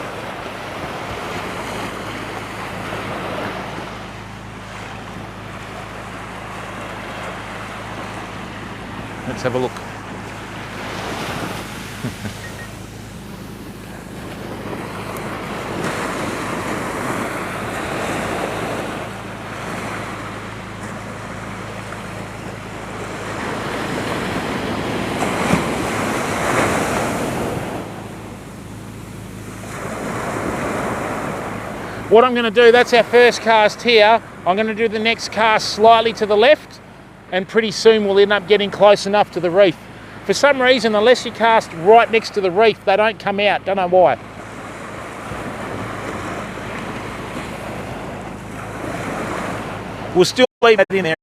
Let's have a look. What I'm going to do, that's our first cast here. I'm going to do the next cast slightly to the left, and pretty soon we'll end up getting close enough to the reef. For some reason, unless you cast right next to the reef, they don't come out. Don't know why. We'll still leave that in there.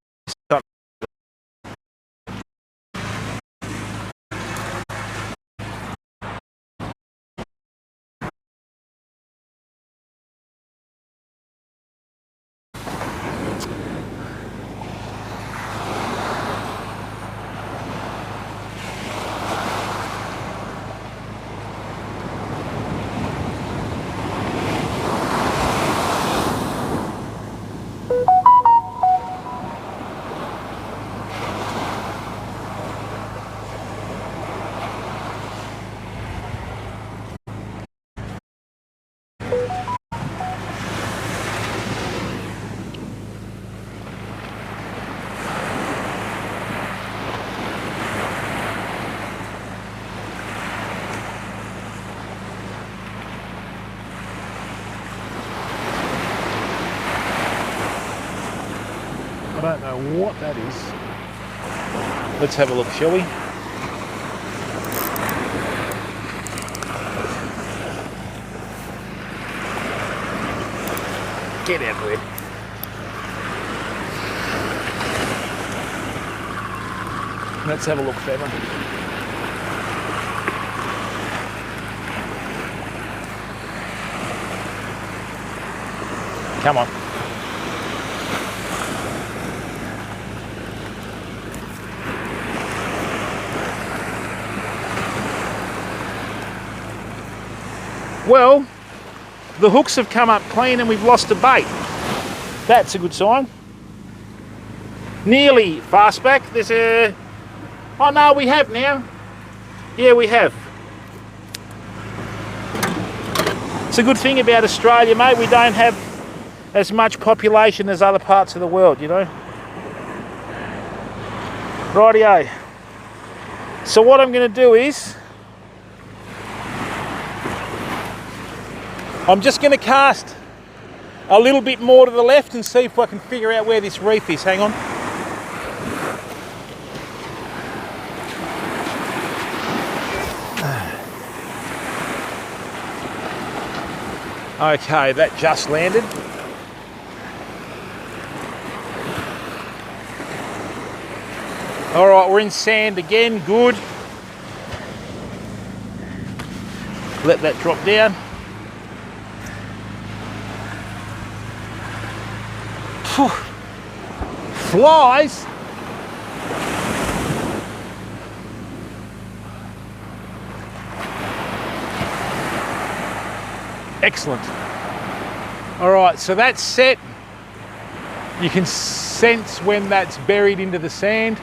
I don't know what that is. Let's have a look, shall we? Get out of there. Let's have a look, Femo. Come on. Well, the hooks have come up clean and we've lost a bait. That's a good sign. Nearly fast back. There's a... Oh no, we have now. Yeah, we have. It's a good thing about Australia, mate. We don't have as much population as other parts of the world, you know. Rightio. So what I'm going to do is, I'm just going to cast a little bit more to the left and see if I can figure out where this reef is. Hang on. Okay, that just landed. All right, we're in sand again, good. Let that drop down. Phew. Flies. Excellent. All right, so that's set. You can sense when that's buried into the sand.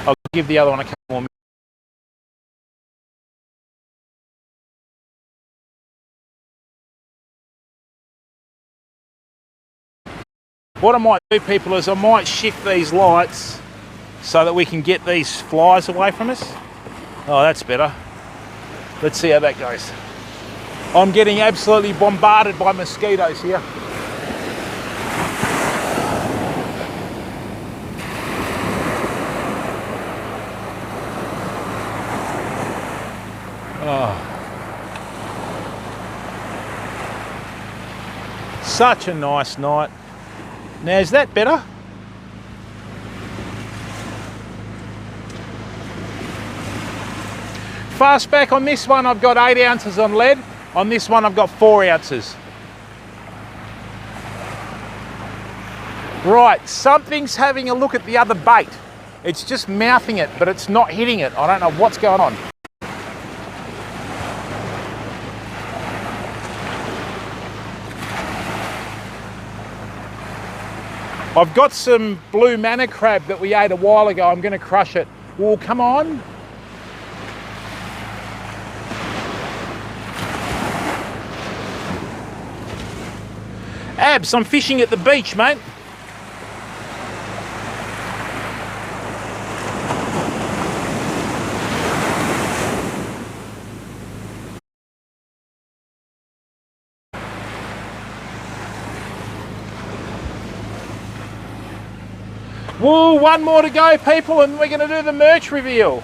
I'll give the other one a couple more minutes. What I might do, people, is I might shift these lights so that we can get these flies away from us. Oh, that's better. Let's see how that goes. I'm getting absolutely bombarded by mosquitoes here. Oh. Such a nice night. Now, is that better? Fastback on this one, I've got 8 ounces on lead. On this one, I've got 4 ounces. Right, something's having a look at the other bait. It's just mouthing it, but it's not hitting it. I don't know what's going on. I've got some blue manna crab that we ate a while ago. I'm going to crush it. Oh, come on. Abs, I'm fishing at the beach, mate. Woo, one more to go, people, and we're going to do the merch reveal.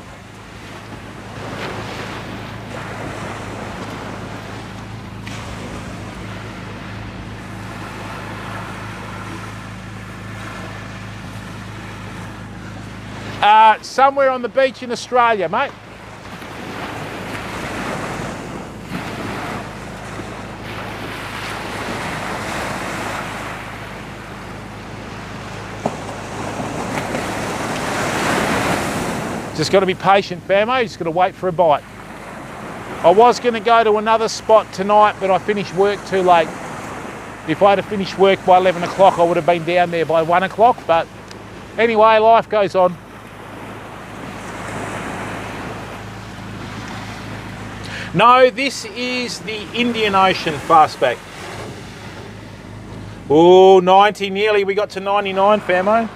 Somewhere on the beach in Australia, mate. Just got to be patient, famo. Just got to wait for a bite. I was going to go to another spot tonight, but I finished work too late. If I had finished work by 11 o'clock, I would have been down there by 1 o'clock. But anyway, life goes on. No, this is the Indian Ocean fastback. Oh, 90 nearly. We got to 99, famo.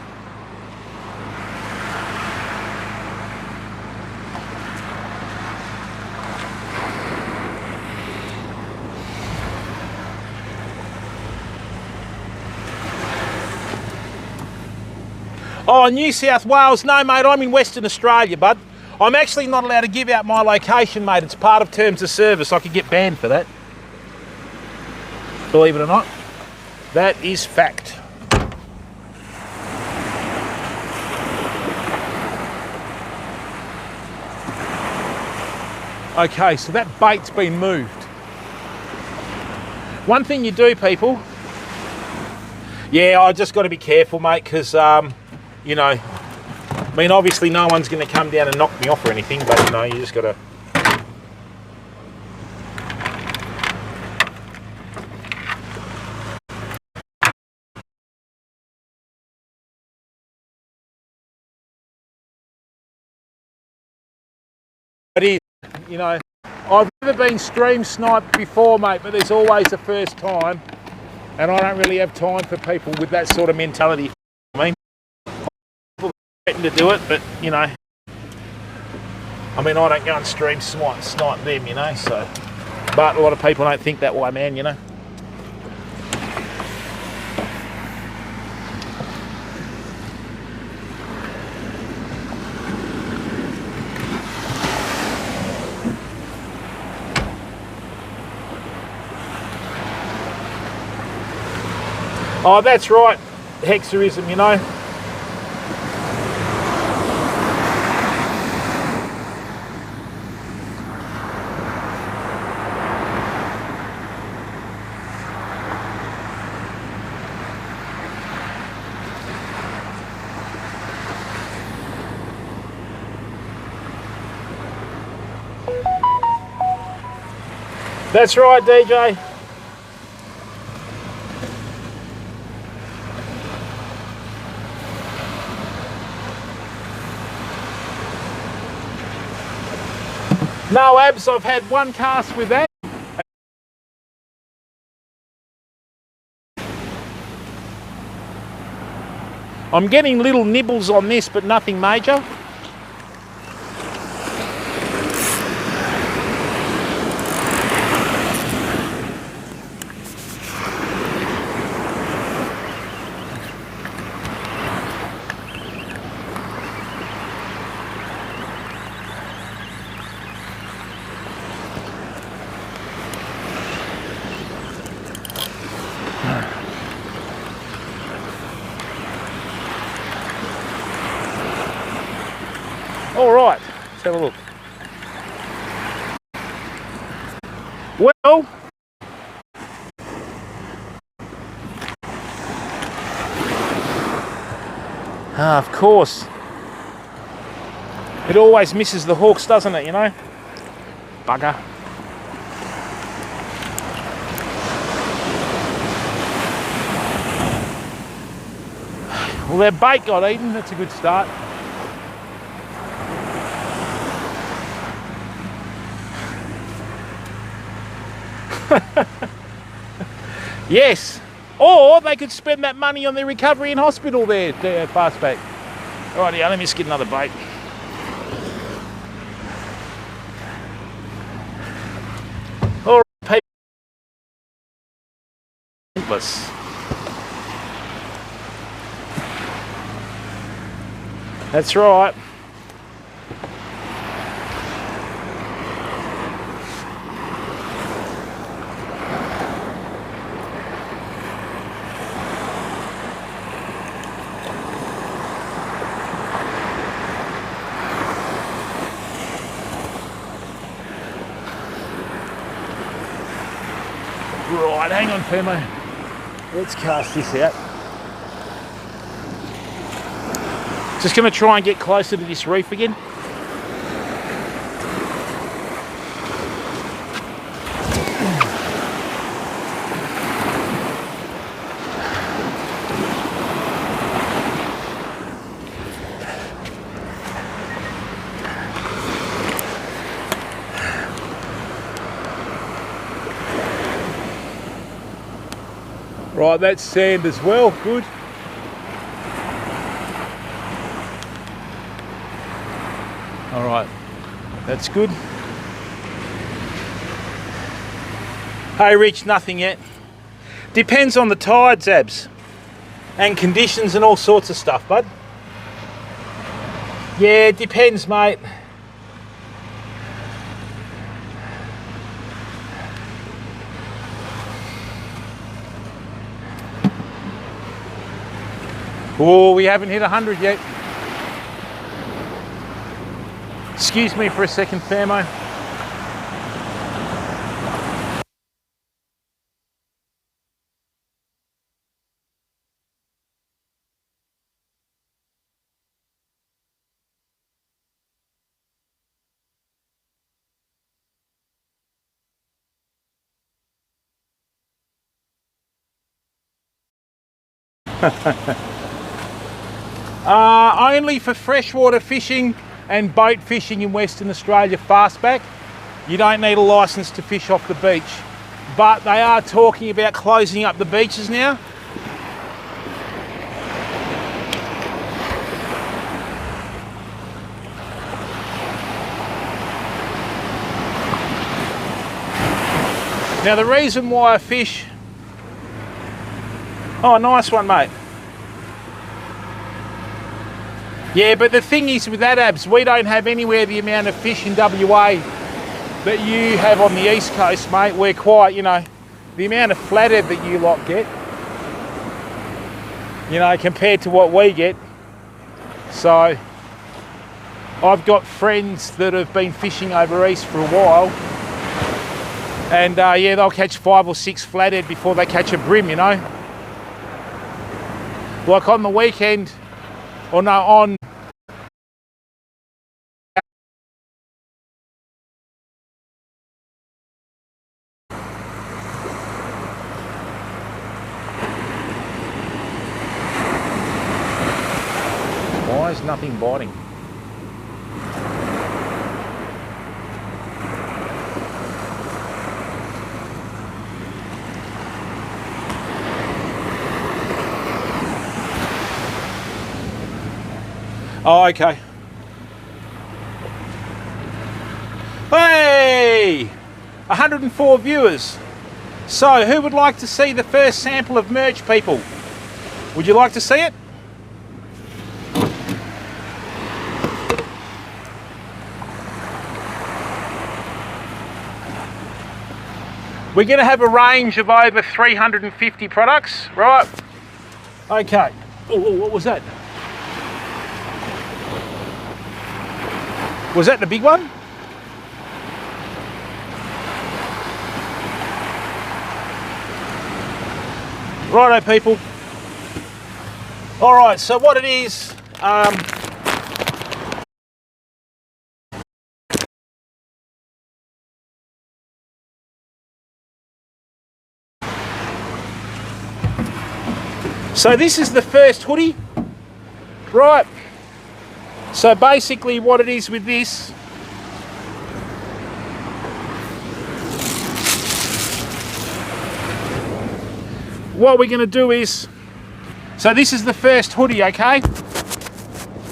Oh, New South Wales. No, mate, I'm in Western Australia, bud. I'm actually not allowed to give out my location, mate. It's part of terms of service. I could get banned for that. Believe it or not. That is fact. Okay, so that bait's been moved. One thing you do, people. Yeah, I just got to be careful, mate, because, you know, I mean, obviously no one's going to come down and knock me off or anything, but, you know, you just got to It is, you know. I've never been stream sniped before, mate, but there's always a first time, and I don't really have time for people with that sort of mentality. I mean, people threaten to do it, but you know, I mean, I don't go and stream snipe them, you know. So, but a lot of people don't think that way, man. You know. Oh, that's right, Hexerism, you know. That's right, DJ. No, Abs, I've had one cast with that. I'm getting little nibbles on this, but nothing major. All right, let's have a look. Well, of course, it always misses the hooks, doesn't it, you know? Bugger. Well, their bait got eaten, that's a good start. Yes, or they could spend that money on their recovery in hospital there, Fastback. Right, yeah, let me just get another bait. All right, people. That's right. Right, hang on, Pemo. Let's cast this out. Just going to try and get closer to this reef again. Right, that's sand as well, good. All right, that's good. Hey Rich, nothing yet. Depends on the tides, Abs, and conditions and all sorts of stuff, bud. Yeah, it depends, mate. Oh, we haven't hit 100 yet. Excuse me for a second, Thermo. Only for freshwater fishing and boat fishing in Western Australia fastback, you don't need a licence to fish off the beach. But they are talking about closing up the beaches now. Now the reason why I fish... Oh, nice one, mate. Yeah, but the thing is with that, Abs, we don't have anywhere the amount of fish in WA that you have on the East Coast, mate. We're quite, you know, the amount of flathead that you lot get, you know, compared to what we get. So I've got friends that have been fishing over east for a while, and yeah, they'll catch 5 or 6 flathead before they catch a brim, you know. Like on the weekend, or no, on why is nothing biting? Oh, okay. Hey! 104 viewers. So, who would like to see the first sample of merch, people? Would you like to see it? We're going to have a range of over 350 products, right? Okay. Oh, what was that? Was that the big one? Righto, people. All right, so what it is, so this is the first hoodie, right? So basically what it is with this, what we're going to do is, so this is the first hoodie, okay?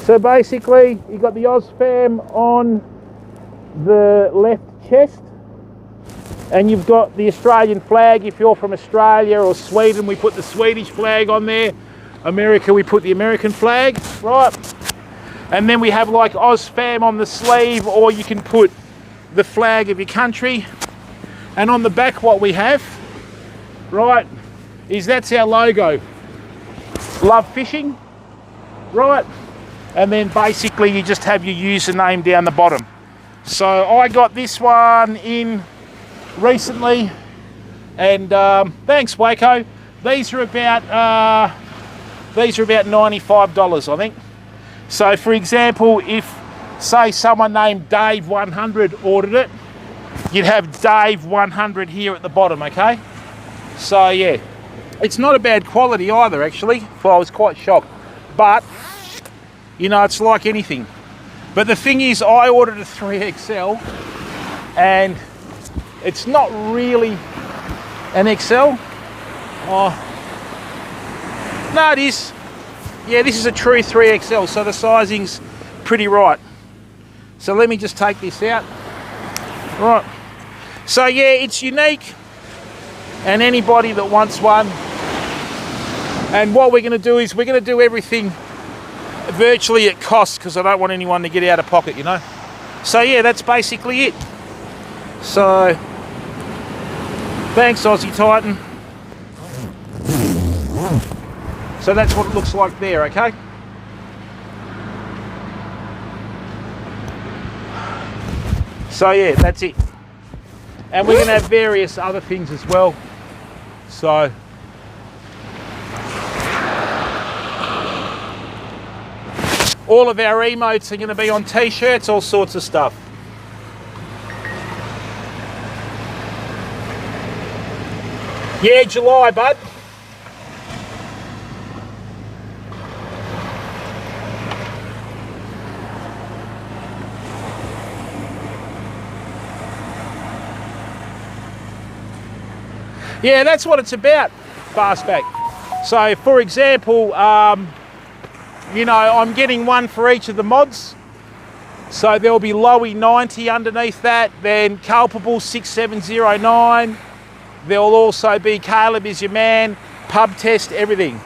So basically you've got the Ozfam on the left chest, and you've got the Australian flag. If you're from Australia or Sweden, we put the Swedish flag on there. America, we put the American flag, right? And then we have like Ozfam on the sleeve, or you can put the flag of your country. And on the back what we have, right, is that's our logo. Love fishing, right? And then basically you just have your username down the bottom. So I got this one in recently, and thanks Waco. These are about $95, I think. So for example, if say someone named Dave100 ordered it, you'd have Dave100 here at the bottom, okay? So yeah, it's not a bad quality either actually. Well, I was quite shocked, but you know, it's like anything. But the thing is, I ordered a 3XL and it's not really an XL. Oh, no, it is. Yeah, this is a true 3XL, so the sizing's pretty right. So let me just take this out. Right. So yeah, it's unique, and anybody that wants one. And what we're going to do is we're going to do everything virtually at cost, because I don't want anyone to get out of pocket, you know. So yeah, that's basically it. So thanks Aussie Titan. So that's what it looks like there, okay? So yeah, that's it. And we're going to have various other things as well. So all of our emotes are going to be on t-shirts, all sorts of stuff. Yeah, July, bud. Yeah, that's what it's about, Fastback. So, for example, you know, I'm getting one for each of the mods. So there'll be Lowy 90 underneath that, then Culpable 6709. There'll also be Caleb is your man, Pub Test, everything.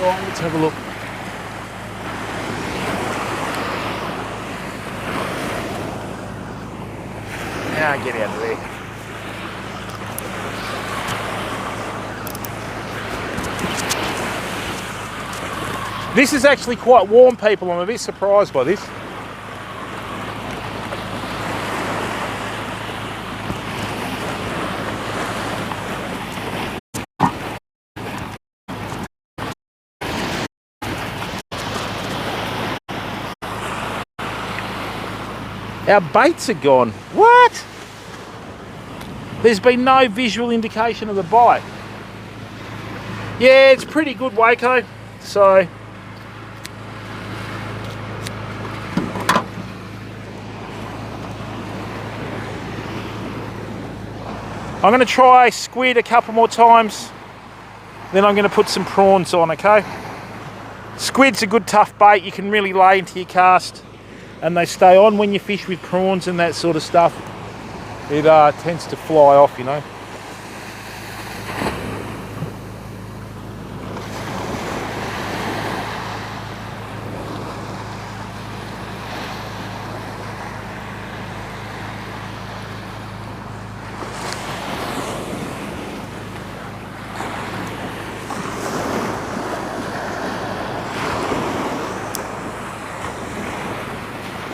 Let's have a look. Now get out of there. This is actually quite warm, people. I'm a bit surprised by this. Our baits are gone. What? There's been no visual indication of the bite. Yeah, it's pretty good, Waco. So I'm going to try squid a couple more times. Then I'm going to put some prawns on, okay? Squid's a good tough bait. You can really lay into your cast. And they stay on when you fish with prawns and that sort of stuff. It tends to fly off, you know.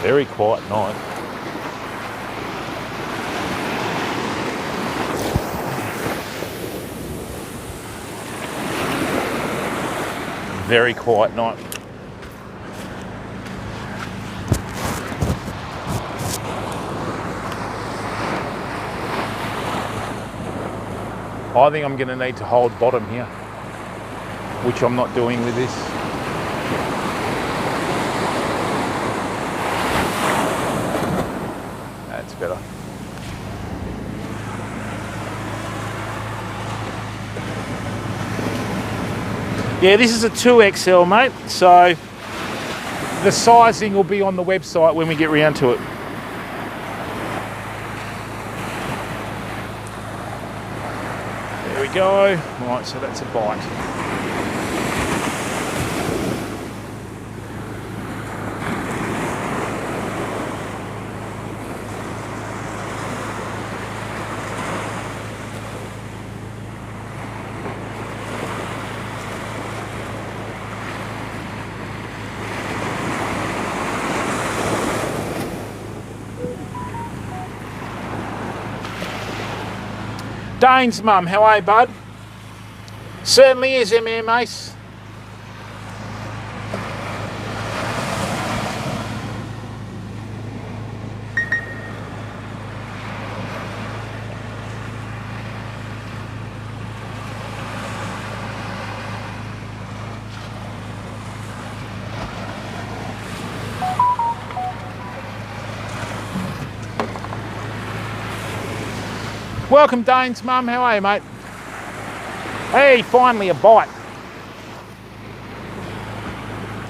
Very quiet night. Very quiet night. I think I'm going to need to hold bottom here, which I'm not doing with this. That's better. Yeah, this is a 2XL, mate, so the sizing will be on the website when we get round to it. There we go. Right, so that's a bite. Dane's mum, how are you, bud? Certainly is, M.M. Ace. Welcome, Dane's mum. How are you, mate? Hey, finally a bite.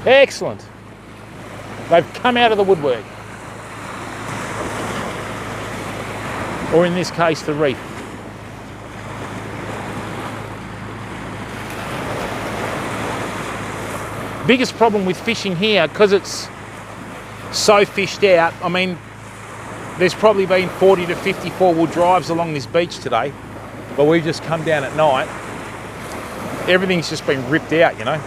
Excellent. They've come out of the woodwork. Or in this case, the reef. Biggest problem with fishing here, because it's so fished out, I mean, there's probably been 40 to 50 four-wheel drives along this beach today, but we've just come down at night. Everything's just been ripped out, you know.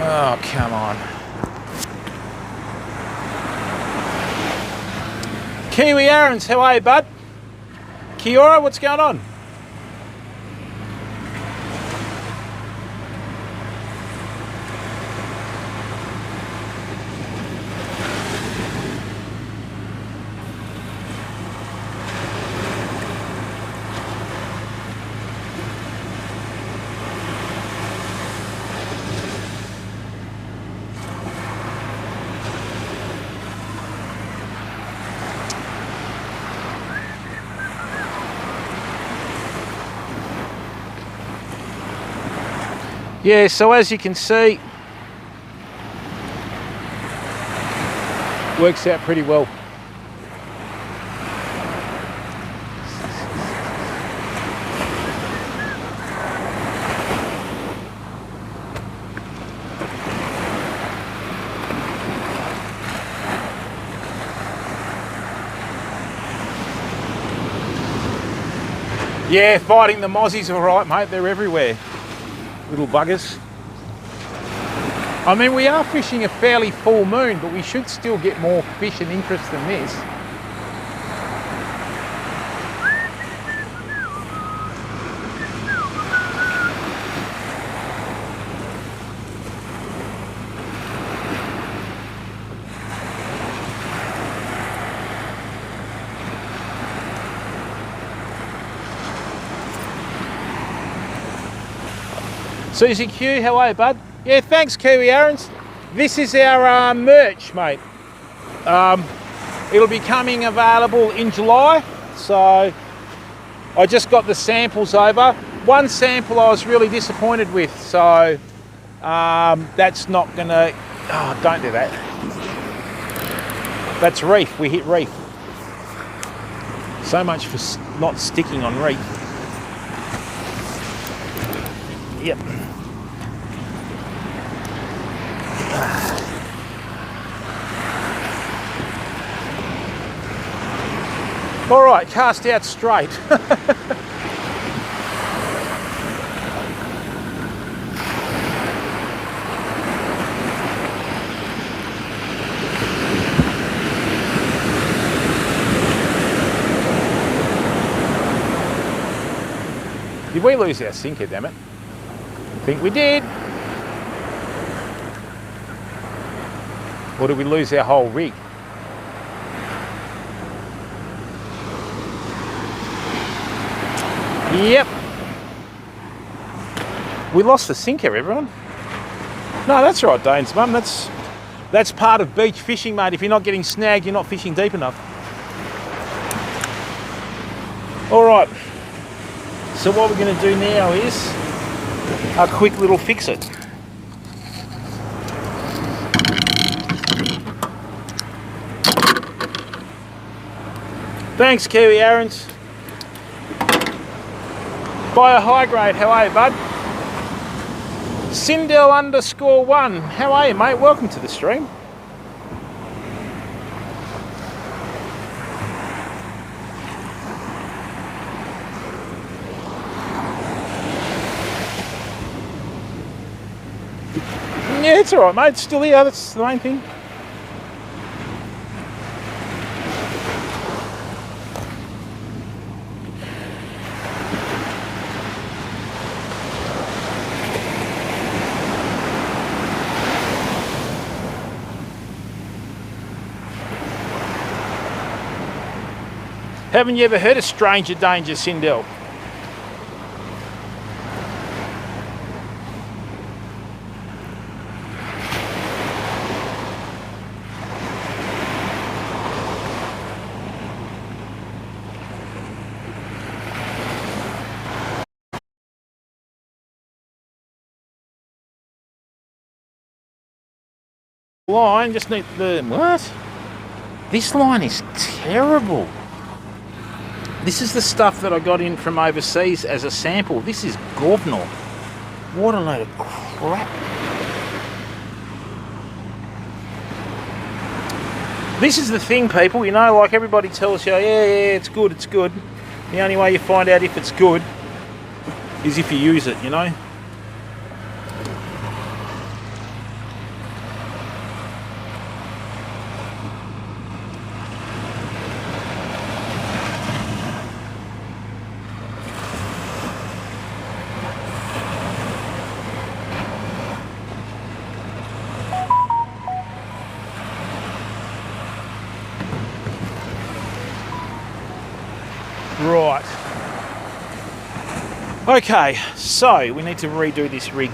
Oh, come on. Kiwi Aaron's, how are you, bud? Kiora, what's going on? Yeah, so as you can see, works out pretty well. Yeah, fighting the mozzies all right, mate. They're everywhere. Little buggers. I mean, we are fishing a fairly full moon, but we should still get more fish and interest than this. Susie Q, how are you, bud? Yeah, thanks, Kiwi Aaron's. This is our merch, mate. It'll be coming available in July, so I just got the samples over. One sample I was really disappointed with, so that's not gonna, oh, don't do that. That's reef, we hit reef. So much for not sticking on reef. Yep. All right, cast out straight. Did we lose our sinker, damn it? I think we did. Or did we lose our whole rig? Yep. We lost the sinker, everyone. No, that's right, Dane's mum. That's part of beach fishing, mate. If you're not getting snagged, you're not fishing deep enough. All right. So what we're going to do now is a quick little fix it. Thanks, Kiwi Aaron's. Bio High Grade, how are you, bud? Sindel_1, how are you, mate? Welcome to the stream. Yeah, it's all right, mate. It's still here. That's the main thing. Haven't you ever heard of stranger danger, Sindel? line, just need the... What? This line is terrible. This is the stuff that I got in from overseas as a sample. This is Govnor. What a load of crap. This is the thing, people, you know, like everybody tells you, yeah, it's good, it's good. The only way you find out if it's good is if you use it, you know. Right. Okay, so we need to redo this rig.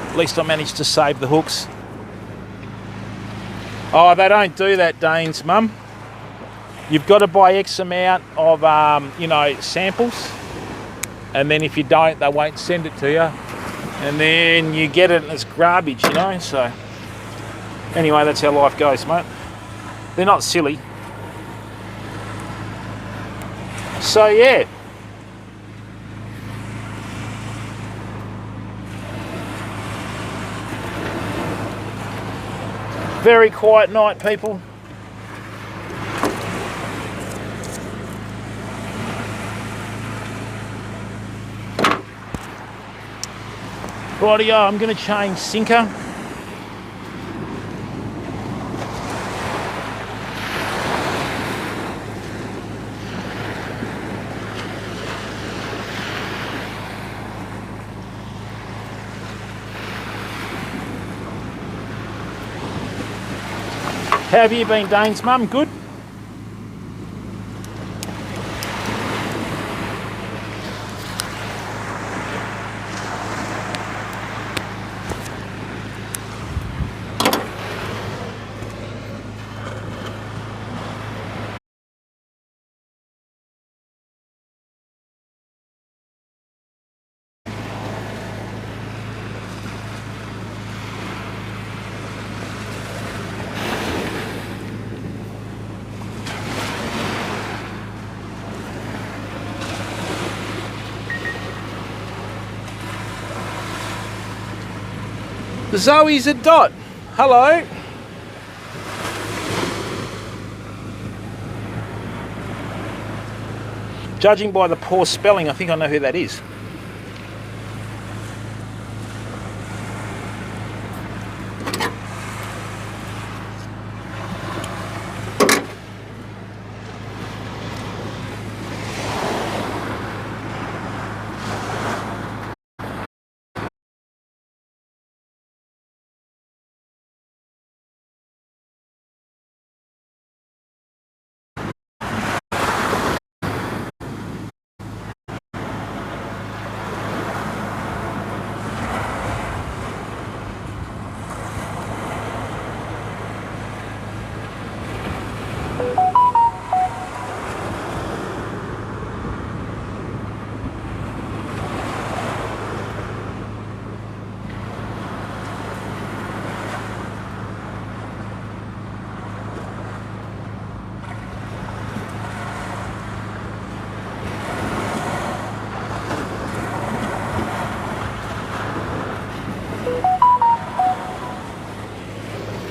At least I managed to save the hooks. Oh, they don't do that, Dane's mum. You've got to buy X amount of, you know, samples. And then if you don't, they won't send it to you. And then you get it and it's garbage, you know. So, anyway, that's how life goes, mate. They're not silly. So, yeah. Very quiet night, people. Rightio, I'm going to change sinker. How have you been, Dane's mum? Good? Zoe's a dot. Hello. Judging by the poor spelling, I think I know who that is.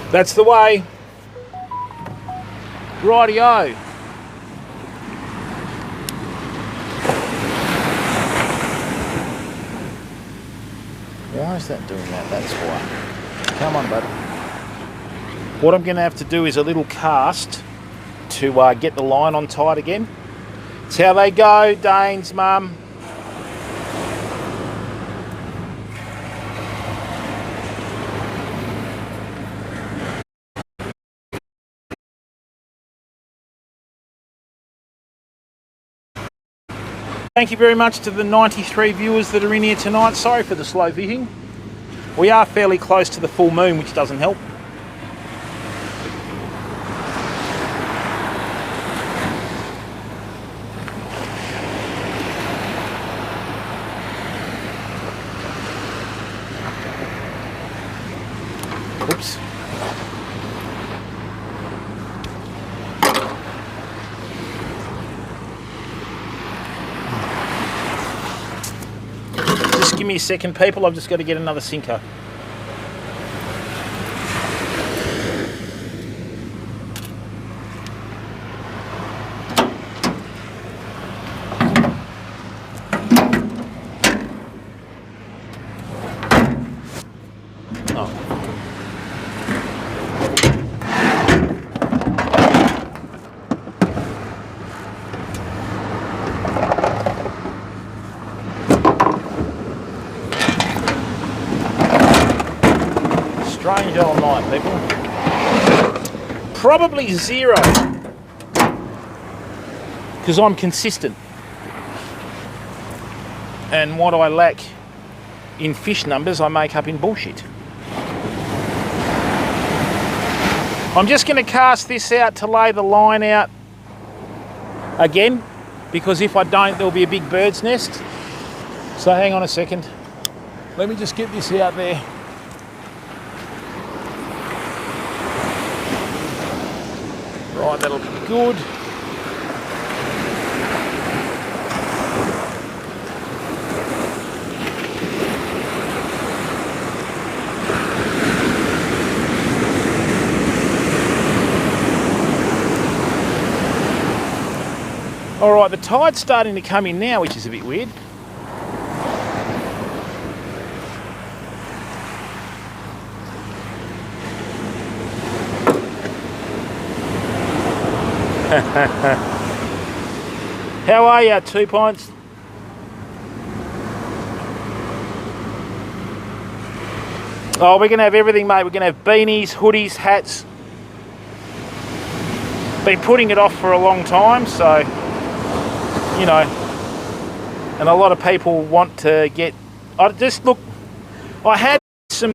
That's the way. Rightio. Why is that doing that? That's why. Come on, buddy. What I'm going to have to do is a little cast to get the line on tight again. It's how they go, Dane's mum. Thank you very much to the 93 viewers that are in here tonight. Sorry for the slow viewing. We are fairly close to the full moon, which doesn't help. Just give me a second, people. I've just got to get another sinker. Strange old night, people. Probably 0, because I'm consistent. And what I lack in fish numbers, I make up in bullshit. I'm just going to cast this out to lay the line out again, because if I don't, there'll be a big bird's nest. So hang on a second. Let me just get this out there. Right, that'll be good. All right, the tide's starting to come in now, which is a bit weird. How are you, 2 Pints? Oh, we're going to have everything, mate. We're going to have beanies, hoodies, hats. Been putting it off for a long time, so, you know. And a lot of people want to get... I had some...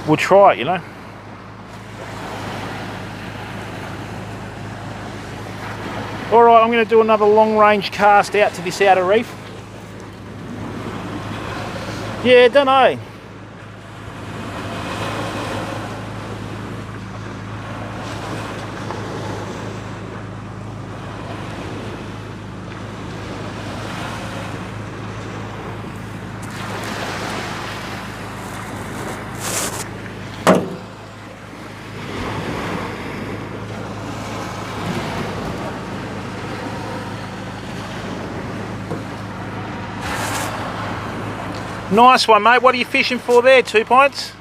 We'll try it, you know. All right, I'm going to do another long-range cast out to this outer reef. Yeah, don't know. Nice one, mate. What are you fishing for there, 2 Pints?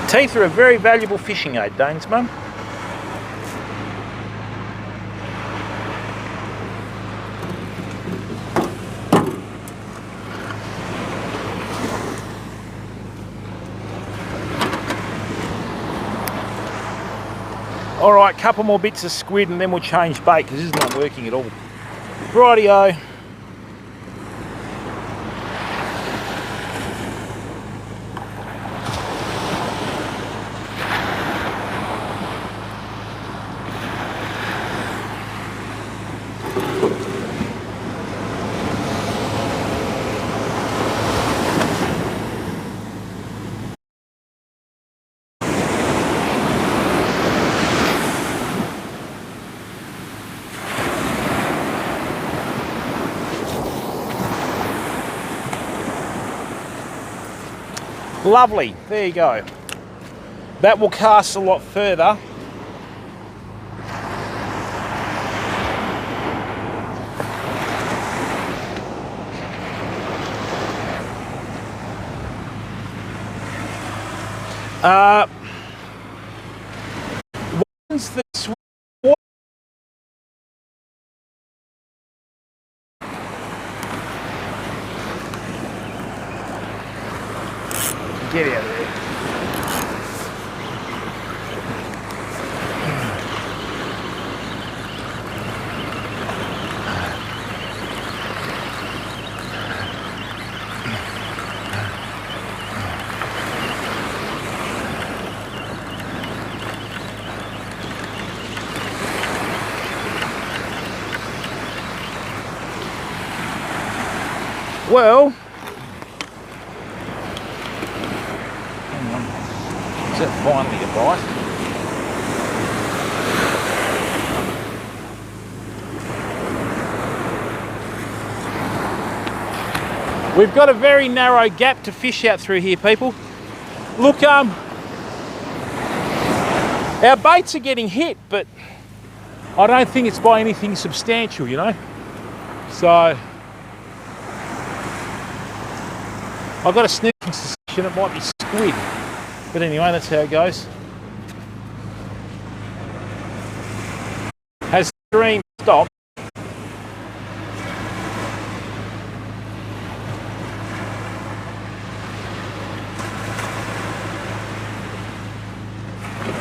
Teeth are a very valuable fishing aid, Dane's mum. All right, couple more bits of squid and then we'll change bait because this is not working at all. Rightio. Lovely, there you go. That will cast a lot further. One's the get out of there. Well, hang on. Is that finally a bite? We've got a very narrow gap to fish out through here, people. Look, our baits are getting hit, but I don't think it's by anything substantial, you know. So I've got a sneaking suspicion it might be squid. But anyway, that's how it goes. Has the stream stopped?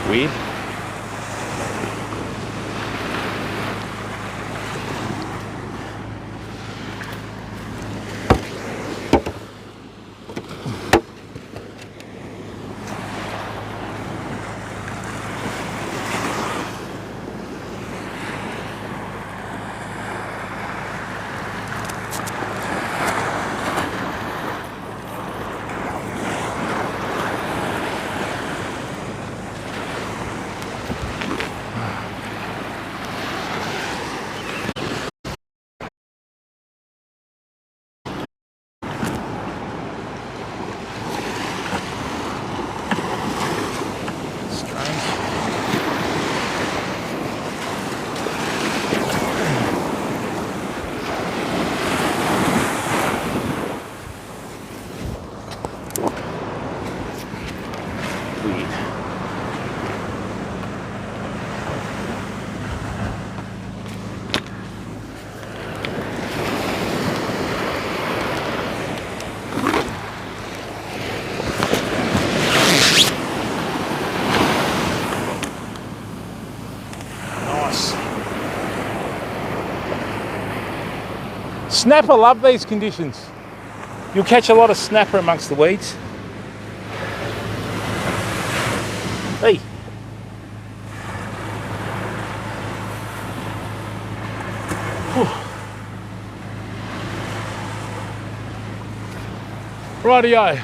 Weird. Snapper love these conditions. You'll catch a lot of snapper amongst the weeds. Hey. Whew. Rightio.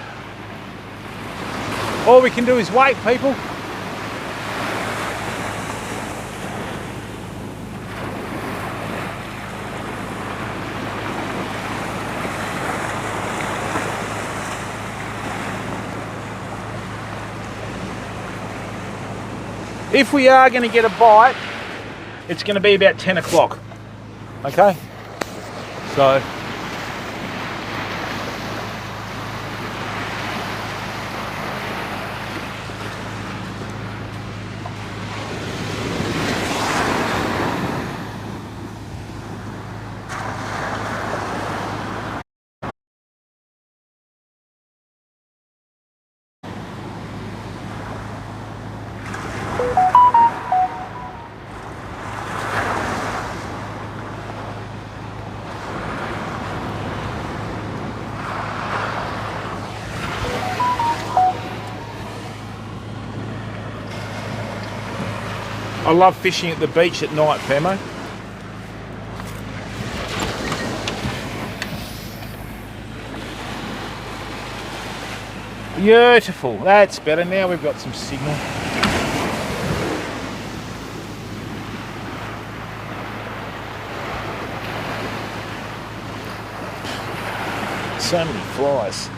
All we can do is wait, people. If we are going to get a bite, it's going to be about 10 o'clock. Okay? So, I love fishing at the beach at night, Famo. Beautiful, that's better. Now we've got some signal. So many flies.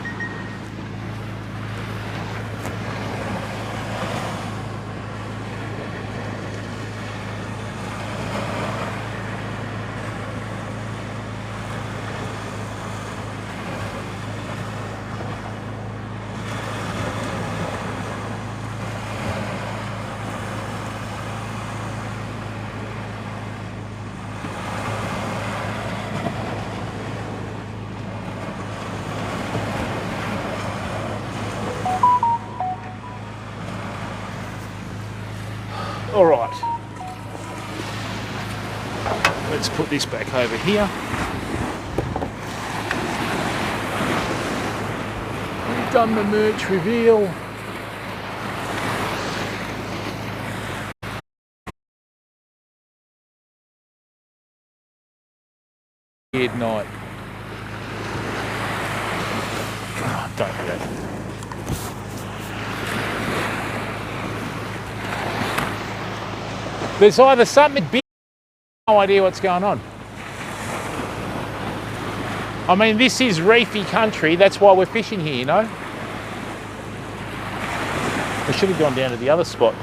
Let's put this back over here. We've done the merch reveal. Weird night. Oh, don't do that. There's either something big, no idea what's going on. I mean, this is reefy country, that's why we're fishing here, you know? We should have gone down to the other spot.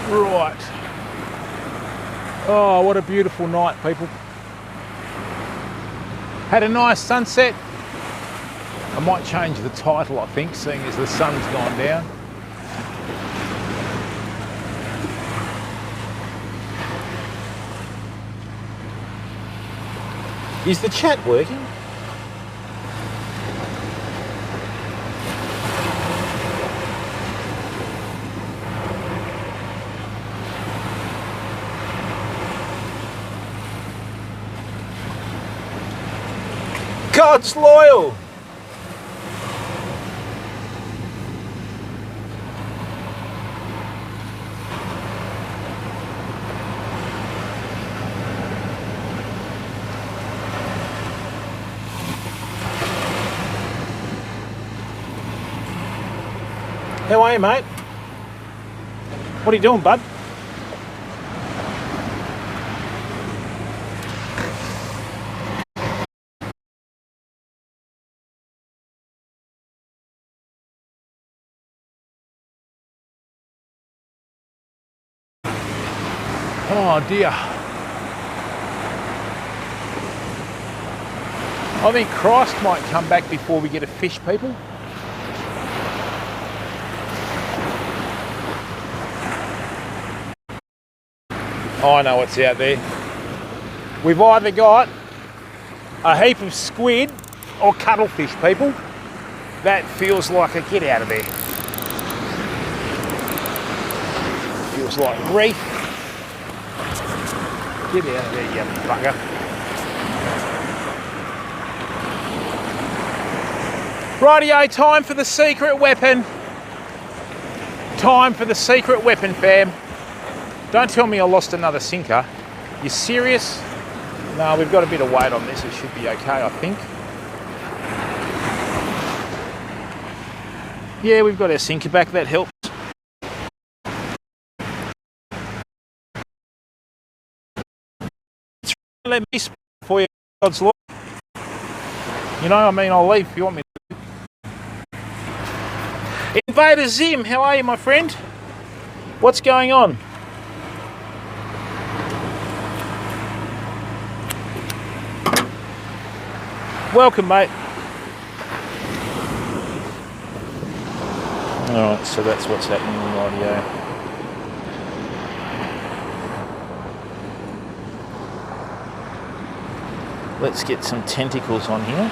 Right. Oh, what a beautiful night, people. Had a nice sunset. I might change the title, I think, seeing as the sun's gone down. Is the chat working? God's loyal. How are you, mate? What are you doing, bud? Oh dear. I think Christ might come back before we get a fish, people. I know what's out there. We've either got a heap of squid or cuttlefish, people. That feels like a get out of there. Feels like reef. Get out of there, you bugger. Rightio, time for the secret weapon. Time for the secret weapon, fam. Don't tell me I lost another sinker. You serious? No, we've got a bit of weight on this. It should be okay, I think. Yeah, we've got our sinker back. That helps. Let me speak for you, God's law. You know, I mean, I'll leave if you want me to. Invader Zim, how are you, my friend? What's going on? Welcome, mate. Alright, so that's what's happening in the audio. Let's get some tentacles on here.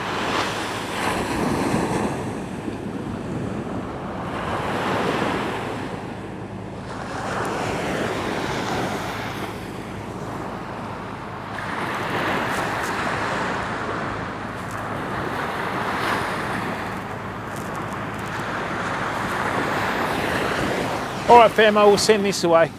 Alright, famo, we'll send this away.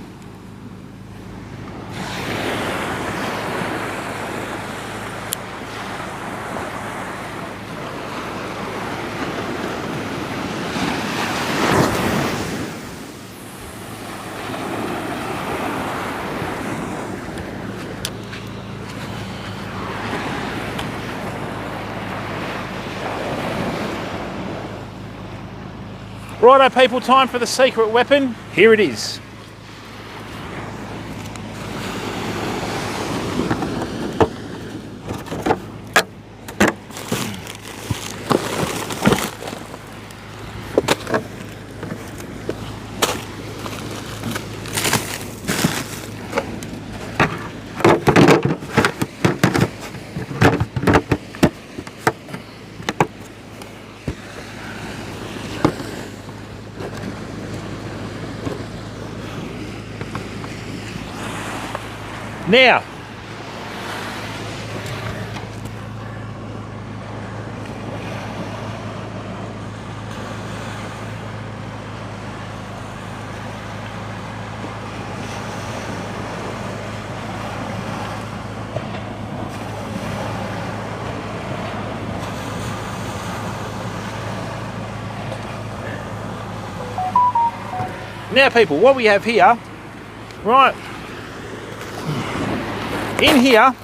Righto people, time for the secret weapon. Here it is. Now people, what we have here, right, in here,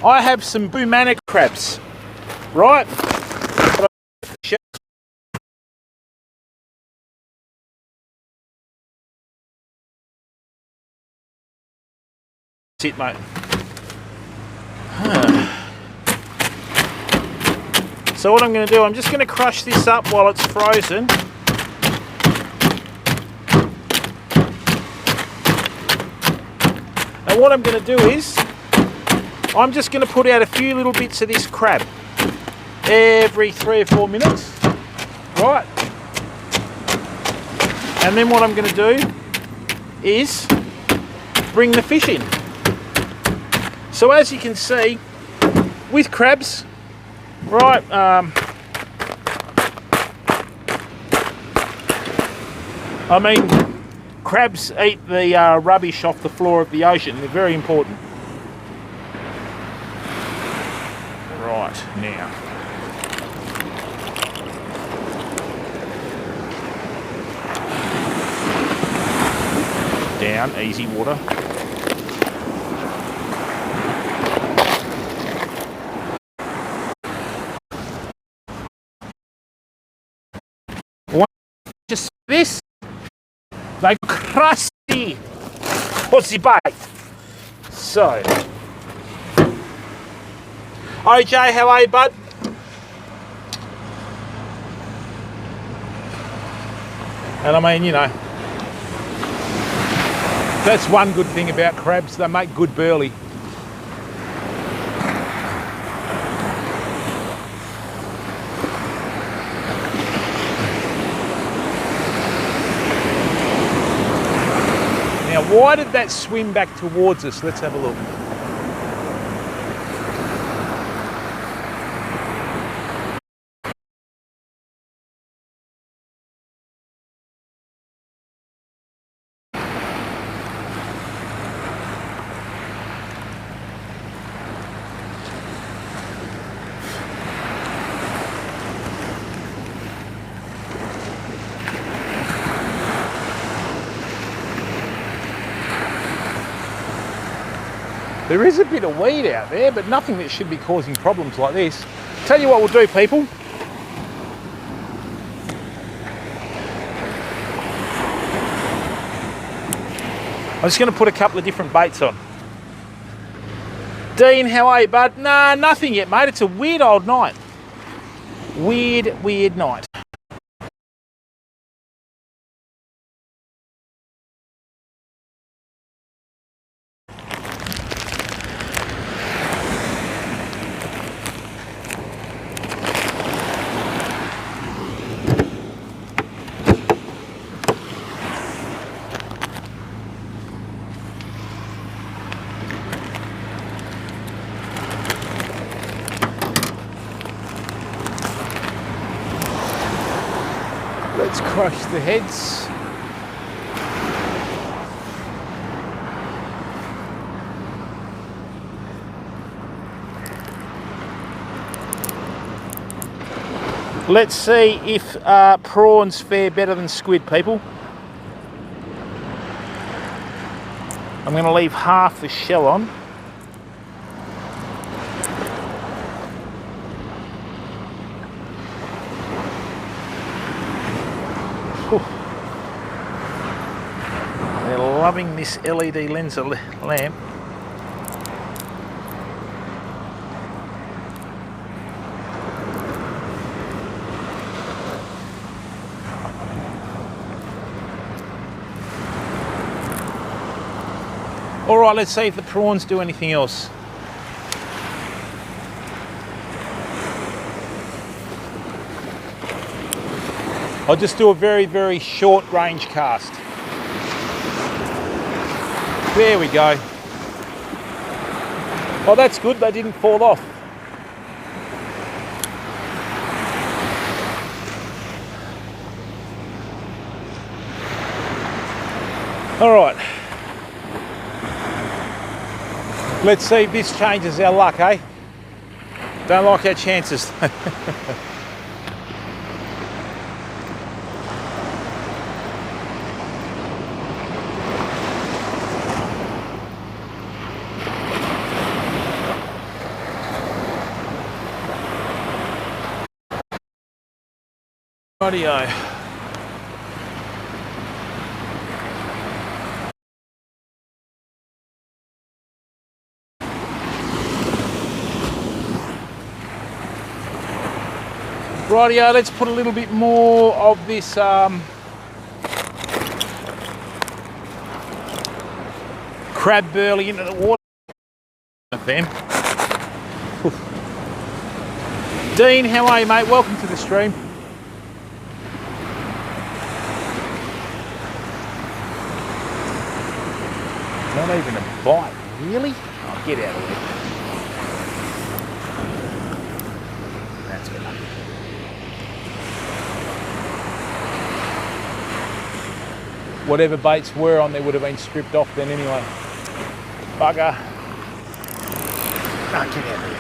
I have some Bumana crabs, right? That's it, mate. So what I'm going to do, I'm just going to crush this up while it's frozen. And what I'm going to do is, I'm just going to put out a few little bits of this crab every 3 or 4 minutes, right? And then what I'm going to do is bring the fish in. So as you can see, with crabs, right, I mean, crabs eat the rubbish off the floor of the ocean. They're very important. Right, now. Down, easy water. Just this. Like crusty. What's the bite? So, OJ, how are you, bud? And I mean, you know, that's one good thing about crabs. They make good burley. Now, why did that swim back towards us? Let's have a look. There is a bit of weed out there, but nothing that should be causing problems like this. Tell you what we'll do, people. I'm just going to put a couple of different baits on. Dean, how are you, bud? Nah, nothing yet, mate. It's a weird old night. Weird night. Let's crush the heads. Let's see if prawns fare better than squid, people. I'm going to leave half the shell on. loving this LED lens lamp. All right, let's see if the prawns do anything else. I'll just do a very, very short range cast. There we go. Oh, that's good, they didn't fall off. All right. Let's see if this changes our luck, eh? Don't like our chances. Rightio. Rightio, let's put a little bit more of this crab burley into the water. Then. Dean, how are you, mate? Welcome to the stream. Not even a bite, really? Oh, get out of there. That's better. Whatever baits were on there would have been stripped off then anyway. Bugger. Oh, get out of there.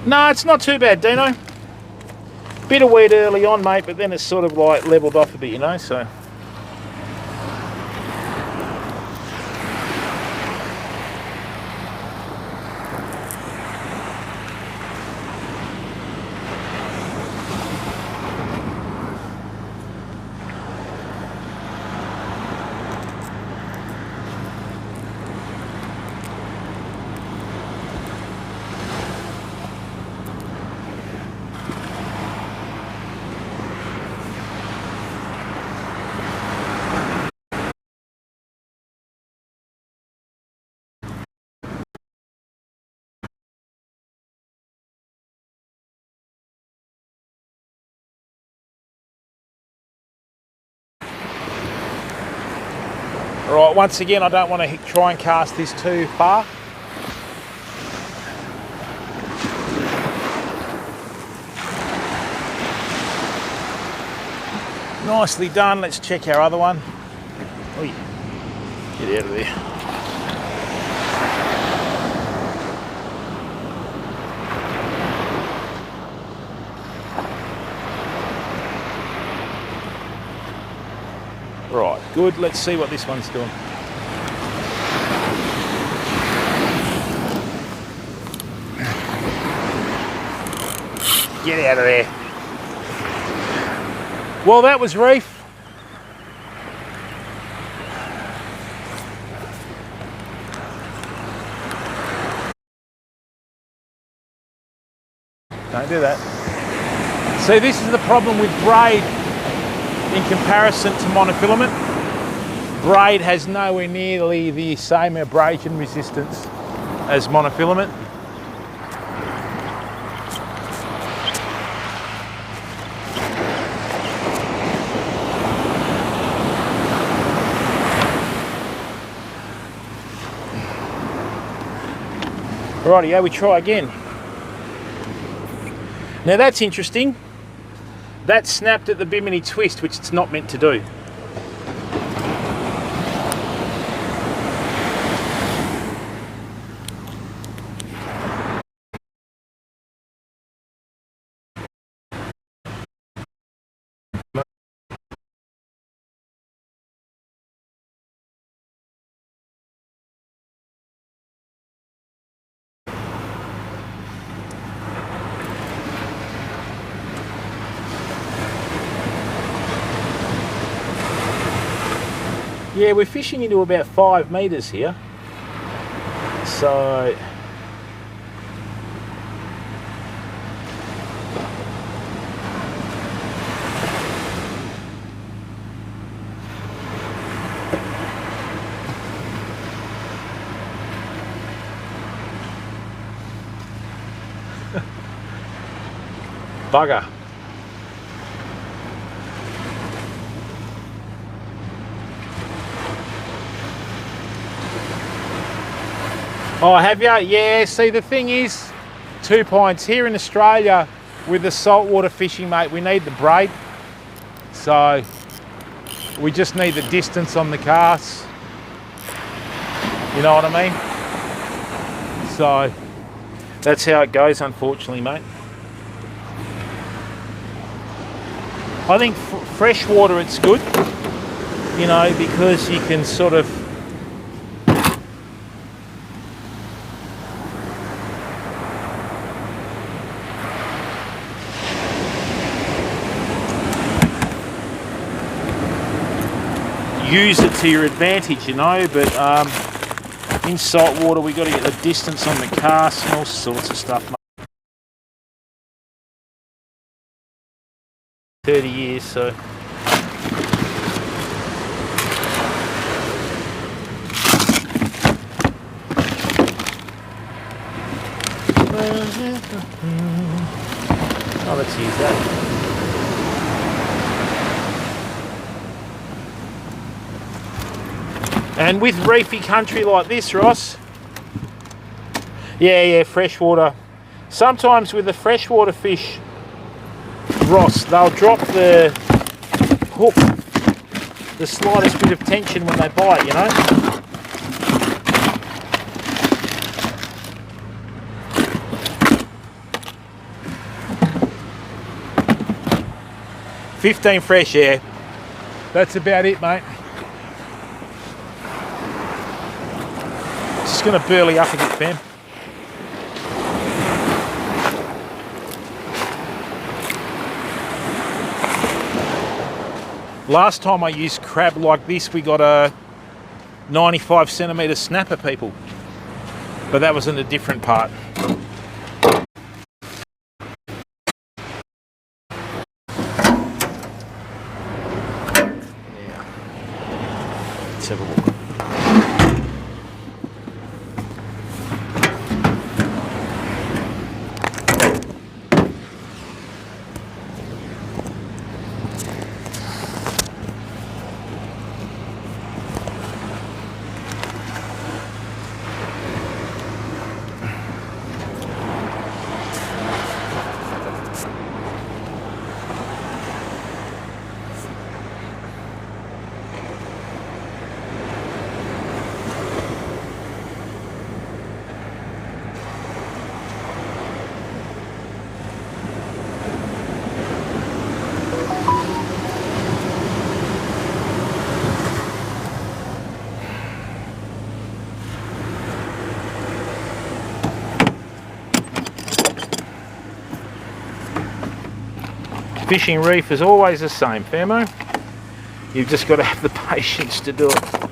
No, it's not too bad, Dino. Bit of weed early on, mate, but then it's sort of like levelled off a bit, you know, so. Right, once again, I don't want to try and cast this too far. Nicely done. Let's check our other one. Oh, yeah. Get out of there. Right, good. Let's see what this one's doing. Get out of there. Well, that was reef. Don't do that. See, this is the problem with braid in comparison to monofilament. Braid has nowhere nearly the same abrasion resistance as monofilament. Rightio, we try again. Now that's interesting. That snapped at the bimini twist, which it's not meant to do. Yeah, we're fishing into about 5 metres here. So bugger. Oh, have you? Yeah, see the thing is, 2 points here in Australia with the saltwater fishing, mate, we need the braid. So we just need the distance on the cast. You know what I mean? So that's how it goes, unfortunately, mate. I think freshwater it's good, you know, because you can sort of use it to your advantage, you know, but in saltwater we got to get the distance on the cast and all sorts of stuff, mate. 30 years, so oh, let's use that. And with reefy country like this, Ross, yeah, freshwater. Sometimes with the freshwater fish, Ross, they'll drop the hook the slightest bit of tension when they bite, you know. 15 fresh, yeah. That's about it, mate. Just going to burley up a bit, fam. Last time I used crab like this, we got a 95 centimetre snapper, people. But that was in a different part. Yeah. Let's have a look. Fishing reef is always the same, famo. You've just got to have the patience to do it.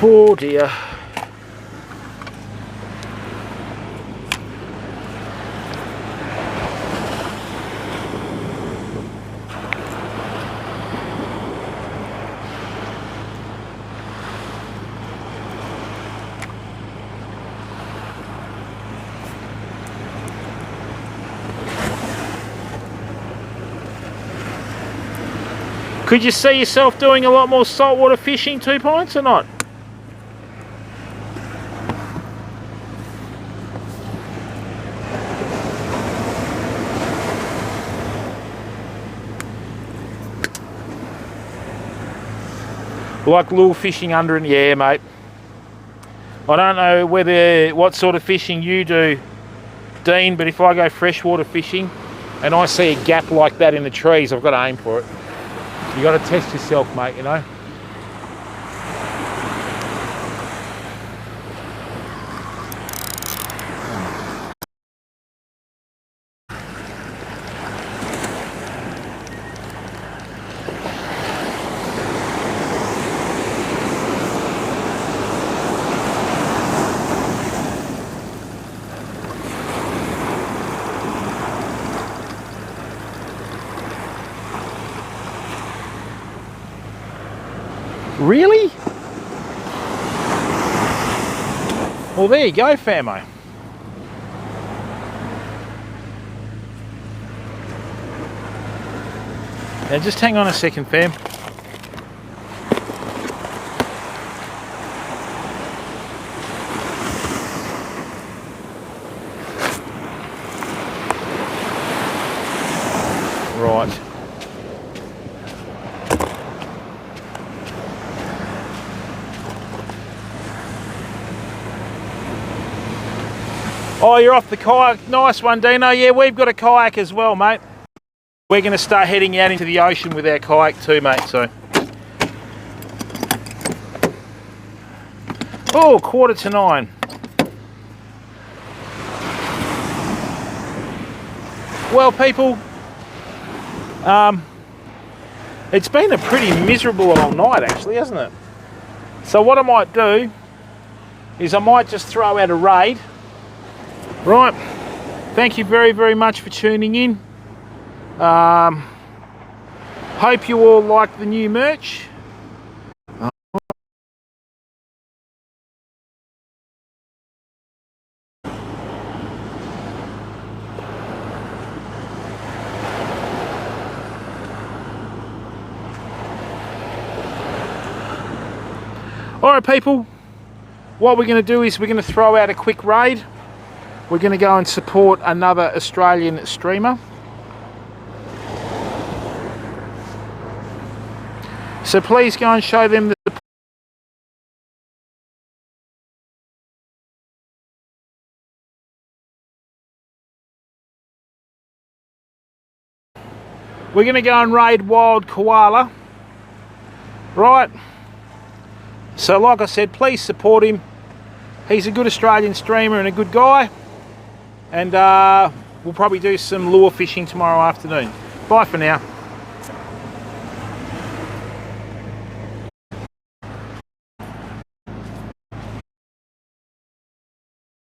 Oh dear. Could you see yourself doing a lot more saltwater fishing, 2 Pints, or not? Like lure fishing under and yeah, mate. I don't know what sort of fishing you do, Dean, but if I go freshwater fishing and I see a gap like that in the trees, I've got to aim for it. You got to test yourself, mate, you know. Really? Well, there you go, famo. Now just hang on a second, fam. Right. Oh, you're off the kayak. Nice one, Dino. Yeah, we've got a kayak as well, mate. We're going to start heading out into the ocean with our kayak too, mate, so. Oh, 8:45. Well, people, it's been a pretty miserable old night, actually, hasn't it? So what I might do is I might just throw out a raid. Right, thank you very, very much for tuning in. Hope you all like the new merch. Alright people, what we're going to do is we're going to throw out a quick raid. We're going to go and support another Australian streamer. So please go and show them the support. We're going to go and raid Wild Koala. Right. So like I said, please support him. He's a good Australian streamer and a good guy. And we'll probably do some lure fishing tomorrow afternoon. Bye for now.